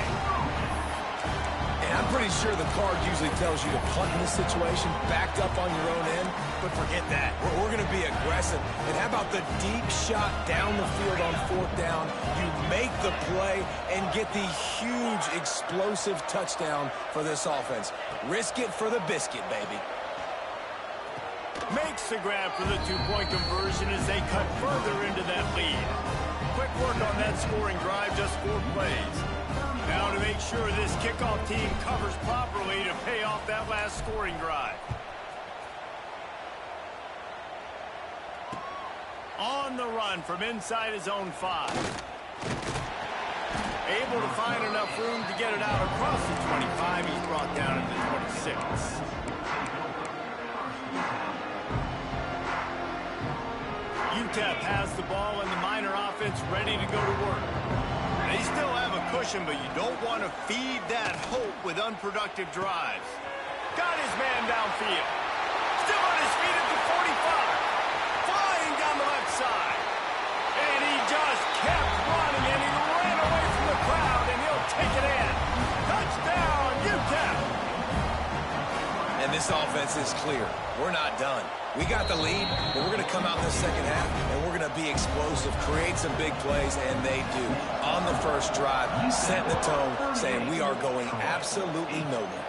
And I'm pretty sure the card usually tells you to punt in this situation, backed up on your own end, but forget that. We're going to be aggressive. And how about the deep shot down the field on 4th down? You make the play and get the huge explosive touchdown for this offense. Risk it for the biscuit, baby. Makes the grab for the 2-point conversion as they cut further into that lead. Quick work on that scoring drive, just 4 plays. Now to make sure this kickoff team covers properly to pay off that last scoring drive. On the run from inside his own 5. Able to find enough room to get it out across the 25. He's brought down into the 26. UTEP has the ball and the Miner offense ready to go to work. They still have a cushion, but you don't want to feed that hope with unproductive drives. Got his man downfield. Still on his feet at the 45. Flying down the left side. And he just kept running, and he ran away from the crowd, and he'll take it in. Touchdown, UTEP. And this offense is clear. We're not done. We got the lead, but we're going to come out in the second half, and we're going to be explosive, create some big plays, and they do. On the first drive, setting the tone, saying we are going absolutely nowhere.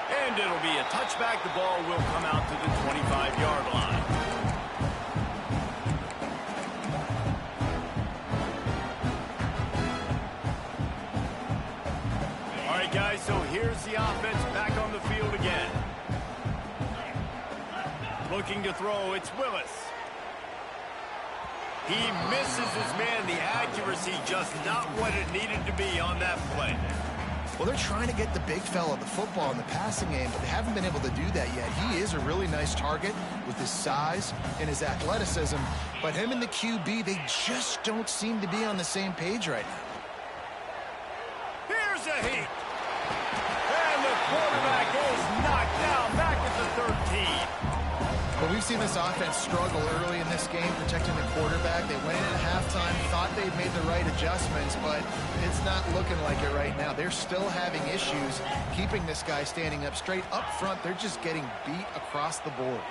And it'll be a touchback. The ball will come out to the 25-yard line. All right, guys, so here's the offense back on the field again. Looking to throw, it's Willis. He misses his man. The accuracy just not what it needed to be on that play. Well, they're trying to get the big fella the football in the passing game, but they haven't been able to do that yet. He is a really nice target with his size and his athleticism, but him and the QB, they just don't seem to be on the same page right now. Here's a heat. And the quarterback is knocked down back at the 13. But we've seen this offense struggle early in this game, protecting the quarterback. They went in at halftime, thought they'd made the right adjustments, but it's not looking like it right now. They're still having issues keeping this guy standing up straight. Up front, they're just getting beat across the board.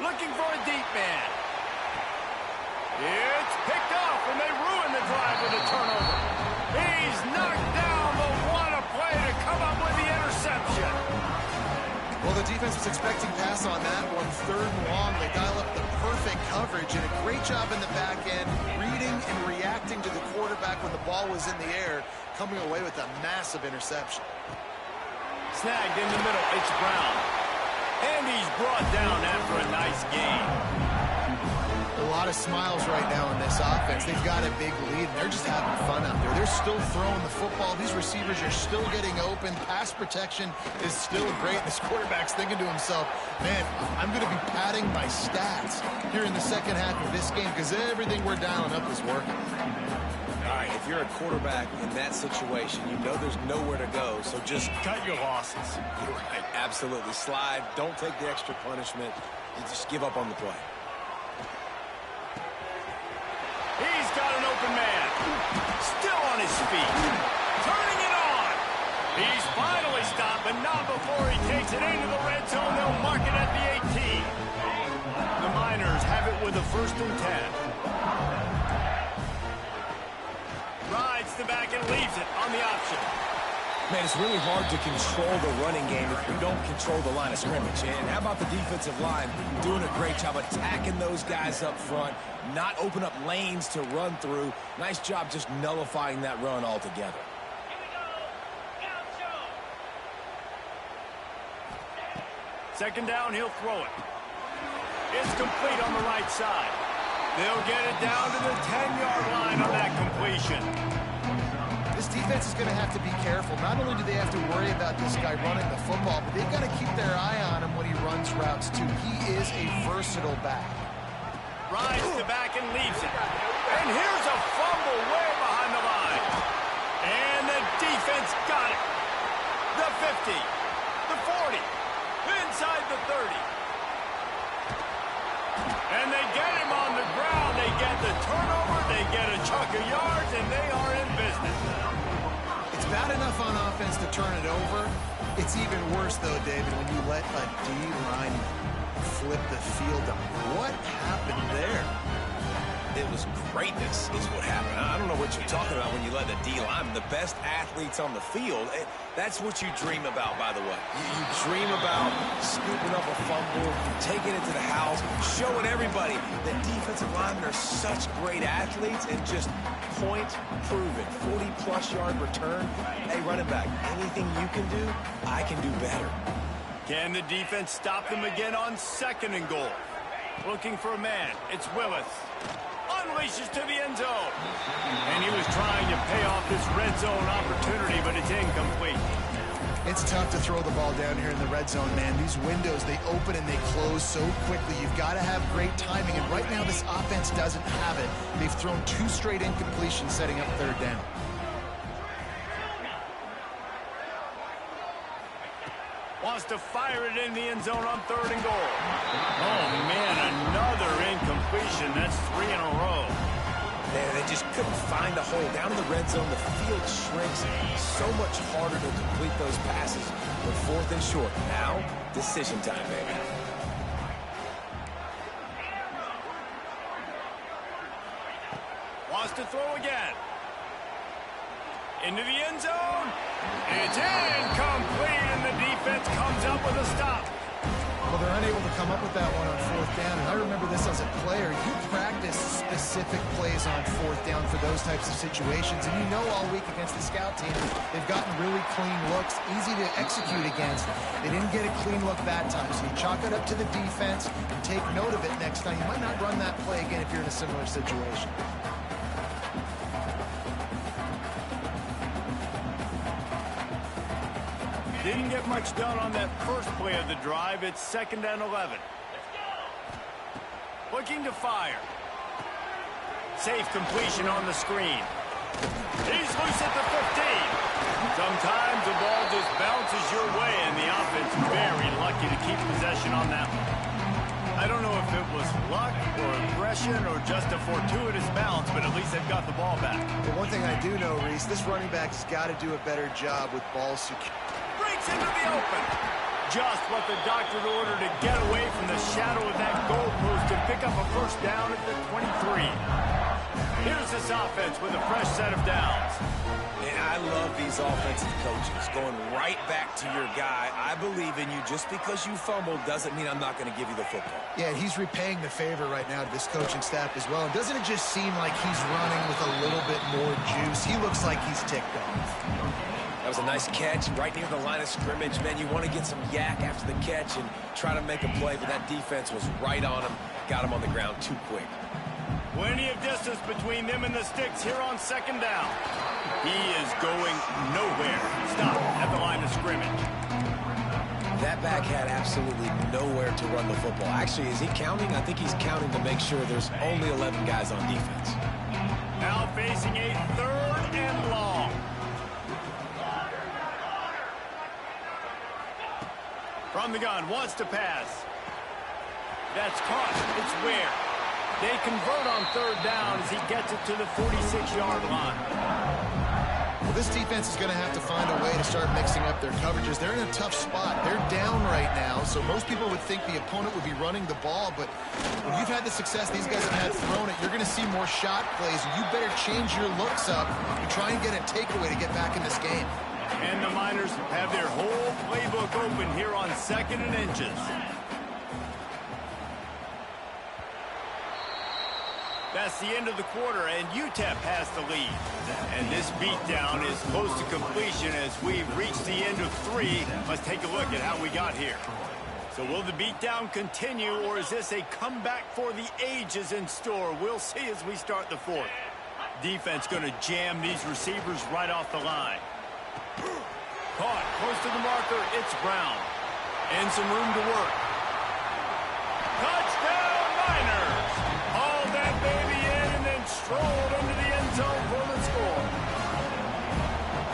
Looking for a deep man. It's picked off, and they ruin the drive with a turnover. He's knocked down, but what a play to come up with the interception. Well, the defense was expecting pass on that one. 3rd and long. They dial up the perfect coverage and a great job in the back end, reading and reacting to the quarterback when the ball was in the air, coming away with a massive interception. Snagged in the middle. It's Brown. And he's brought down after a nice game. A lot of smiles right now in this offense. They've got a big lead, and they're just having fun out there. They're still throwing the football. These receivers are still getting open. Pass protection is still great. This quarterback's thinking to himself, man, I'm going to be padding my stats here in the second half of this game because everything we're dialing up is working. All right, if you're a quarterback in that situation, you know there's nowhere to go, so just cut your losses. You're right, absolutely. Slide, don't take the extra punishment, and just give up on the play. He's got an open man. Still on his feet. Turning it on. He's finally stopped, but not before he takes it into the red zone. They'll mark it at the 18. The Miners with a 1st and 10. Rides the back and leaves it on the option. Man, it's really hard to control the running game if you don't control the line of scrimmage. And how about the defensive line doing a great job attacking those guys up front, not open up lanes to run through. Nice job just nullifying that run altogether. 2nd down, he'll throw it. It's complete on the right side. They'll get it down to the 10-yard line on that completion. This defense is going to have to be careful. Not only do they have to worry about this guy running the football, but they've got to keep their eye on him when he runs routes, too. He is a versatile back. Rides the back and leaves it. And here's a fumble way behind the line. And the defense got it. The 50, the 40, inside the 30. And they get him on the ground. They get the turnover, they get a chunk of yards, and they are in business. It's bad enough on offense to turn it over. It's even worse, though, David, when you let a D-line flip the field up. What happened there? It was greatness is what happened. I don't know what you're talking about when you let the D-line, the best athletes on the field. That's what you dream about, by the way. You dream about scooping up a fumble, taking it to the house, showing everybody that defensive linemen are such great athletes and just point proven. 40-plus yard return. Hey, running back, anything you can do, I can do better. Can the defense stop them again on 2nd and goal? Looking for a man. It's Willis. Unleashes to the end zone. And he was trying to pay off this red zone opportunity, but it's incomplete. It's tough to throw the ball down here in the red zone, man. These windows, they open and they close so quickly. You've got to have great timing, and right now this offense doesn't have it. They've thrown 2 straight incompletions setting up 3rd down. Wants to fire it in the end zone on 3rd and goal. Oh, man, another incompletion. That's 3 in a row. They just couldn't find a hole. Down in the red zone, the field shrinks. So much harder to complete those passes. But 4th and short. Now, decision time, baby. Wants to throw again. Into the end zone. It's incomplete, and the defense comes up with a stop. Well, they're unable to come up with that one on 4th down, and I remember this as a player. You practice specific plays on 4th down for those types of situations, and you know all week against the scout team, they've gotten really clean looks, easy to execute against. They didn't get a clean look that time, so you chalk it up to the defense and take note of it next time. You might not run that play again if you're in a similar situation. Didn't get much done on that first play of the drive. It's 2nd and 11. Looking to fire. Safe completion on the screen. He's loose at the 15. Sometimes the ball just bounces your way, and the offense very lucky to keep possession on that one. I don't know if it was luck or aggression or just a fortuitous bounce, but at least they've got the ball back. But one thing I do know, Reese, this running back's got to do a better job with ball security. Breaks into the open. Just what the doctor ordered to get away from the shadow of that goalpost and pick up a 1st down at the 23. Here's this offense with a fresh set of downs. And I love these offensive coaches going right back to your guy. I believe in you. Just because you fumbled doesn't mean I'm not going to give you the football. Yeah, he's repaying the favor right now to this coaching staff as well. And doesn't it just seem like he's running with a little bit more juice? He looks like he's ticked off. That was a nice catch right near the line of scrimmage. Man, you want to get some yak after the catch and try to make a play, but that defense was right on him. Got him on the ground too quick. Plenty of distance between them and the sticks here on 2nd down. He is going nowhere. Stop at the line of scrimmage. That back had absolutely nowhere to run the football. Actually, is he counting? I think he's counting to make sure there's only 11 guys on defense. Now facing a 3rd and long. From the gun, wants to pass. That's caught. It's Ware. They convert on 3rd down as he gets it to the 46-yard line. Well, this defense is going to have to find a way to start mixing up their coverages. They're in a tough spot. They're down right now, so most people would think the opponent would be running the ball, but when you've had the success these guys have had throwing it, you're going to see more shot plays. You better change your looks up and try and get a takeaway to get back in this game. And the Miners have their whole playbook open here on 2nd and inches. That's the end of the quarter, and UTEP has the lead. And this beatdown is close to completion as we've reached the end of 3. Let's take a look at how we got here. So will the beatdown continue, or is this a comeback for the ages in store? We'll see as we start the 4th. Defense going to jam these receivers right off the line. Caught close to the marker. It's Brown. And some room to work. Touchdown, Miners! Hauled that baby in and then strolled into the end zone for the score.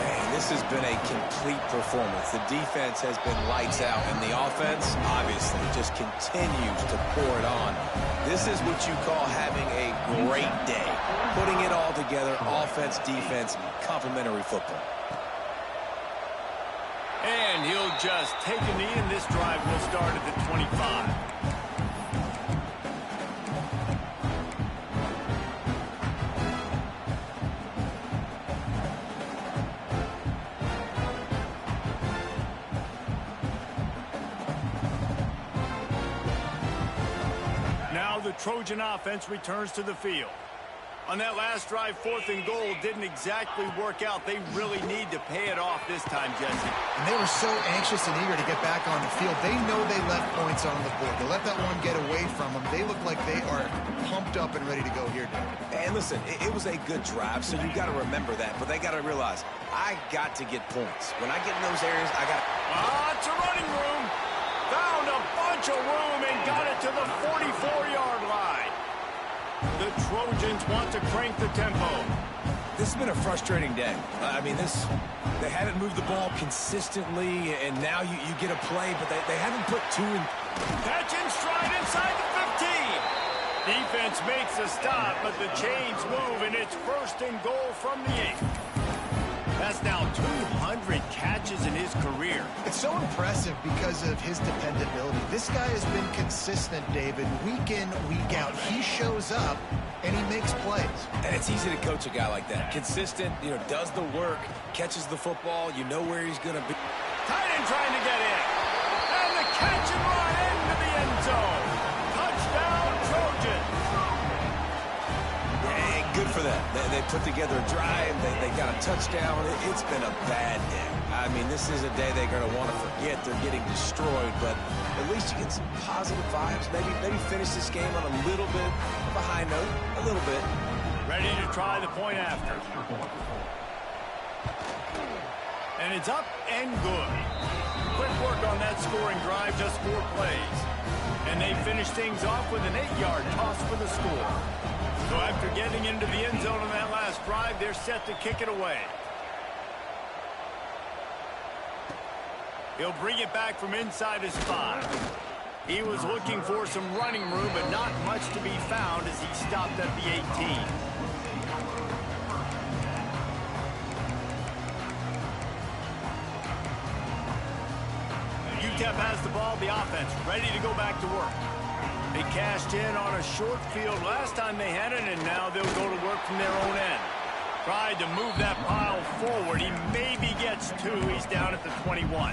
Man, this has been a complete performance. The defense has been lights out, and the offense, obviously, just continues to pour it on. This is what you call having a great day. Putting it all together, offense, defense, complementary football. And he'll just take a knee, and this drive will start at the 25. Now the Trojan offense returns to the field. On that last drive, 4th and goal didn't exactly work out. They really need to pay it off this time, Jesse. And they were so anxious and eager to get back on the field. They know they left points on the board. To let that one get away from them, they look like they are pumped up and ready to go here, David. And listen, it was a good drive, so you got to remember that. But they got to realize, I got to get points. When I get in those areas, I got it's a running room. Found a bunch of room and got it to the 44-yard line. The Trojans want to crank the tempo. This has been a frustrating day. I mean, they haven't moved the ball consistently, and now you get a play, but they haven't put 2 in. Catch in stride inside the 15. Defense makes a stop, but the chains move, and it's 1st and goal from the 8. That's now 200 catches in his career. It's so impressive because of his dependability. This guy has been consistent, David, week in, week out. He shows up, and he makes plays. And it's easy to coach a guy like that. Consistent, does the work, catches the football, you know where he's going to be. Tight end trying to get in. And the catch and run into the end zone. Touchdown, Trojans. Good for them. They put together a drive. They got a touchdown. It's been a bad day. I mean, this is a day they're going to want to forget. They're getting destroyed, but at least you get some positive vibes. Maybe finish this game on a little bit of a high note. A little bit. Ready to try the point after. And it's up and good. Quick work on that scoring drive, just 4 plays. And they finish things off with an 8-yard toss for the score. So after getting into the end zone on that last drive, they're set to kick it away. He'll bring it back from inside his 5. He was looking for some running room, but not much to be found as he stopped at the 18. UTEP has the ball, the offense ready to go back to work. They cashed in on a short field last time they had it, and now they'll go to work from their own end. Tried to move that pile forward. He maybe gets 2. He's down at the 21.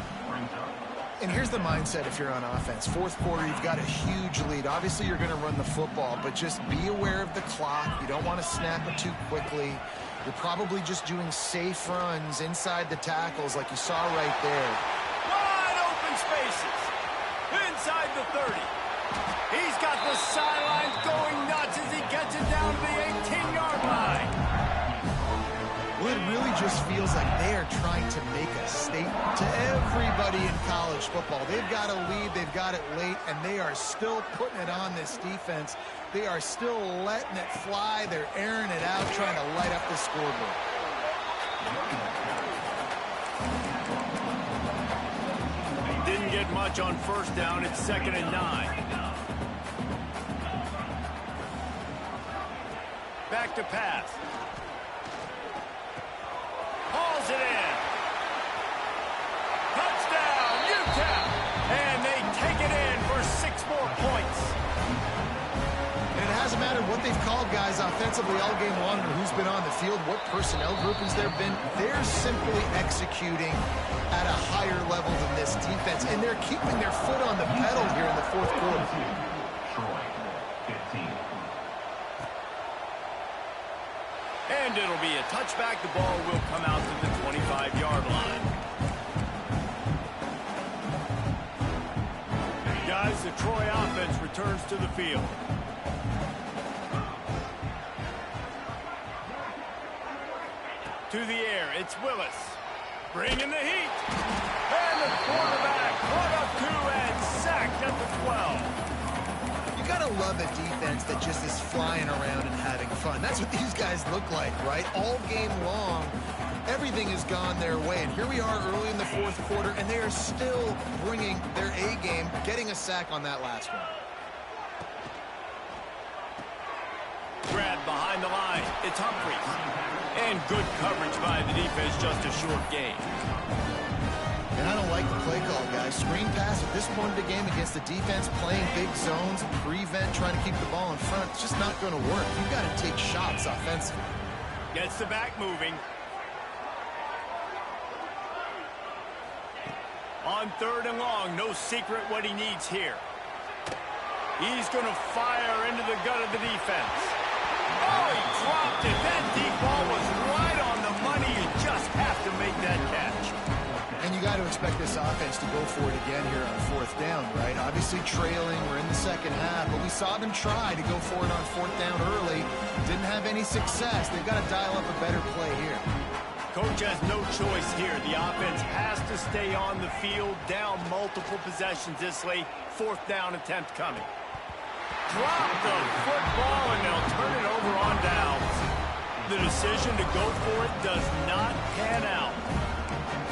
And here's the mindset if you're on offense. 4th quarter, you've got a huge lead. Obviously, you're going to run the football, but just be aware of the clock. You don't want to snap it too quickly. You're probably just doing safe runs inside the tackles like you saw right there. Wide open spaces. Inside the 30. He's got the sidelines going nuts as he gets it down to the 18-yard line. Well, it really just feels like they are trying to make a statement to everybody in college football. They've got a lead, they've got it late, and they are still putting it on this defense. They are still letting it fly. They're airing it out, trying to light up the scoreboard. Didn't get much on 1st down. It's 2nd and 9. Back to pass. Hauls what they've called guys offensively all game long, or who's been on the field, what personnel groupings there have been. They're simply executing at a higher level than this defense, and they're keeping their foot on the pedal here in the fourth quarter. And it'll be a touchback. The ball will come out to the 25-yard line. Guys, the Troy offense returns to the field. To the air, it's Willis. Bringing the heat. And the quarterback brought up 2 and sacked at the 12. You gotta love a defense that just is flying around and having fun. That's what these guys look like, right? All game long, everything has gone their way. And here we are early in the fourth quarter, and they are still bringing their A game, getting a sack on that last one. Grab behind the line. It's Humphries. And good coverage by the defense, just a short gain. And I don't like the play call, guys. Screen pass at this point of the game against the defense, playing big zones, prevent, trying to keep the ball in front. It's just not going to work. You've got to take shots offensively. Gets the back moving. On 3rd and long, no secret what he needs here. He's going to fire into the gut of the defense. Oh, he dropped it. That deep ball was right on the money. You just have to make that catch. And you got to expect this offense to go for it again here on 4th down, right? Obviously trailing. We're in the second half, but we saw them try to go for it on 4th down early. Didn't have any success. They've got to dial up a better play here. Coach has no choice here. The offense has to stay on the field, down multiple possessions this late. 4th down attempt coming. Drop the football, and they'll turn it over on downs. The decision to go for it does not pan out.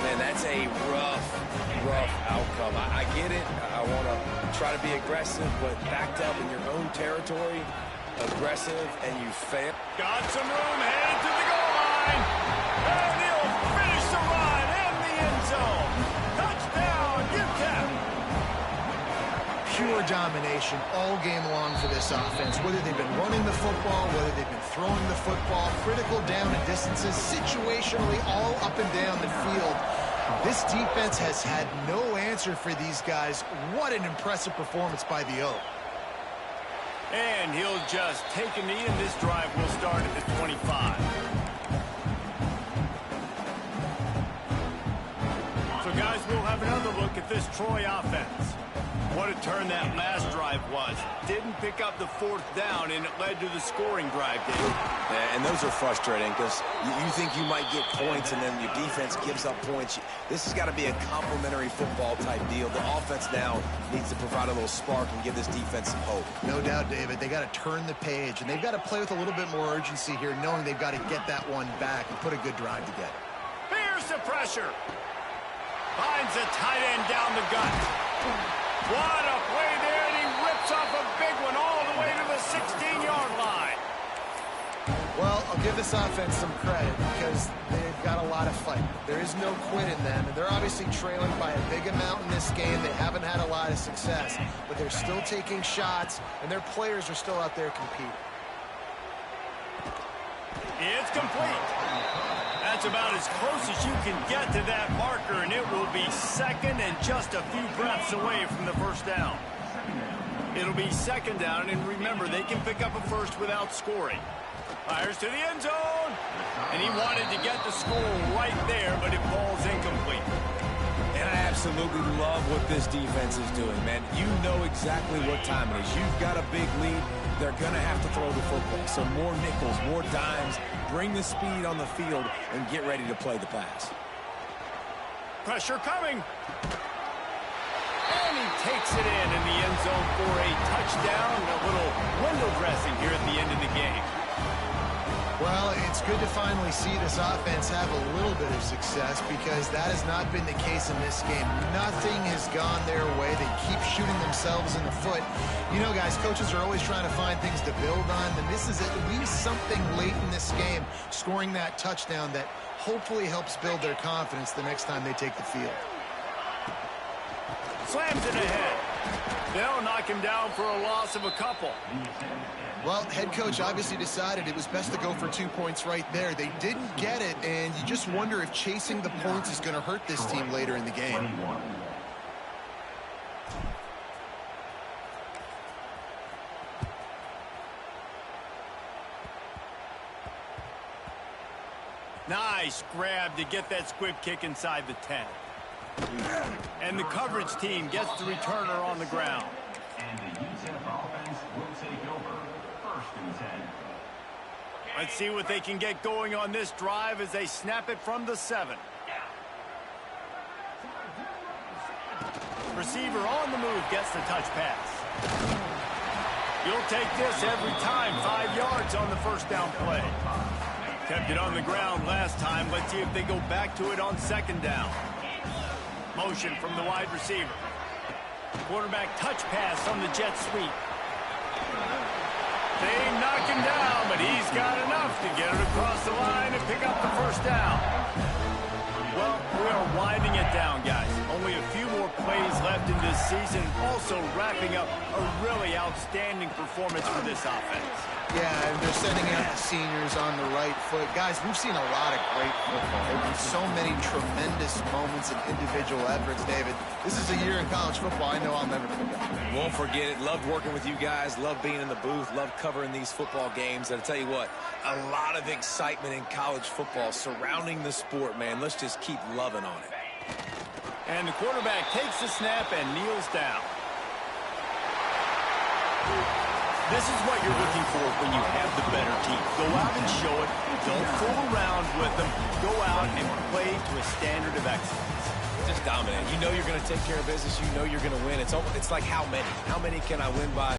Man, that's a rough outcome. I get it. I want to try to be aggressive, but backed up in your own territory, aggressive, and you fail. Got some room, headed to the goal line. And he'll finish the run in the end zone. Touchdown, UTEP. Pure domination all game long for this offense. Whether they've been running the football, whether they've been throwing the football, critical down and distances, situationally all up and down the field. This defense has had no answer for these guys. What an impressive performance by the O. And he'll just take a knee, and this drive will start at the 25. So, guys, we'll have another look at this Troy offense. What a turn that last drive was. Didn't pick up the 4th down, and it led to the scoring drive, David. Yeah, and those are frustrating because you think you might get points, and then your defense gives up points. This has got to be a complementary football type deal. The offense now needs to provide a little spark and give this defense some hope. No doubt, David. They got to turn the page, and they've got to play with a little bit more urgency here, knowing they've got to get that one back and put a good drive together. Here's the pressure. Finds a tight end down the gut. What a play there, and he rips off a big one all the way to the 16-yard line. Well, I'll give this offense some credit because they've got a lot of fight. There is no quit in them, and they're obviously trailing by a big amount in this game. They haven't had a lot of success, but they're still taking shots, and their players are still out there competing. It's complete. That's about as close as you can get to that marker, and it will be 2nd and just a few breaths away from the 1st down. It'll be 2nd down, and remember, they can pick up a first without scoring. Fires to the end zone, and he wanted to get the score right there, but it falls incomplete. And I absolutely love what this defense is doing, man. You know exactly what time it is. You've got a big lead. They're going to have to throw the football. So more nickels, more dimes, bring the speed on the field, and get ready to play the pass. Pressure coming. And he takes it in the end zone for a touchdown. A little window dressing here at the end of the game. Well, it's good to finally see this offense have a little bit of success because that has not been the case in this game. Nothing has gone their way. They keep shooting themselves in the foot. You know, guys, coaches are always trying to find things to build on, and this is at least something late in this game, scoring that touchdown that hopefully helps build their confidence the next time they take the field. Slams it ahead. They'll knock him down for a loss of a couple. Well, head coach obviously decided it was best to go for 2 points right there. They didn't get it, and you just wonder if chasing the points is going to hurt this team later in the game. Nice grab to get that squib kick inside the 10. And the coverage team gets the returner on the ground. And the UTEP offense will take over. 1st and 10. Let's see what they can get going on this drive as they snap it from the 7. Receiver on the move gets the touch pass. You'll take this every time. 5 yards on the first down play. Kept it on the ground last time. Let's see if they go back to it on 2nd down. Motion from the wide receiver. Quarterback touch pass on the jet sweep. They knock him down, but he's got enough to get it across the line and pick up the first down. Well, we are winding it down, guys. Only a few more plays left in this season. Also wrapping up a really outstanding performance for this offense. Yeah, and they're sending out the seniors on the right foot. Guys, we've seen a lot of great football. There have been so many tremendous moments and individual efforts, David. This is a year in college football I know I'll never forget. Won't forget it. Loved working with you guys. Loved being in the booth. Loved covering these football games. And I'll tell you what, a lot of excitement in college football surrounding the sport, man. Let's just keep loving on it. And the quarterback takes the snap and kneels down. This is what you're looking for when you have the better team. Go out and show it. Don't fool around with them. Go out and play to a standard of excellence. Just dominate. You know you're going to take care of business. You know you're going to win. It's like how many? How many can I win by?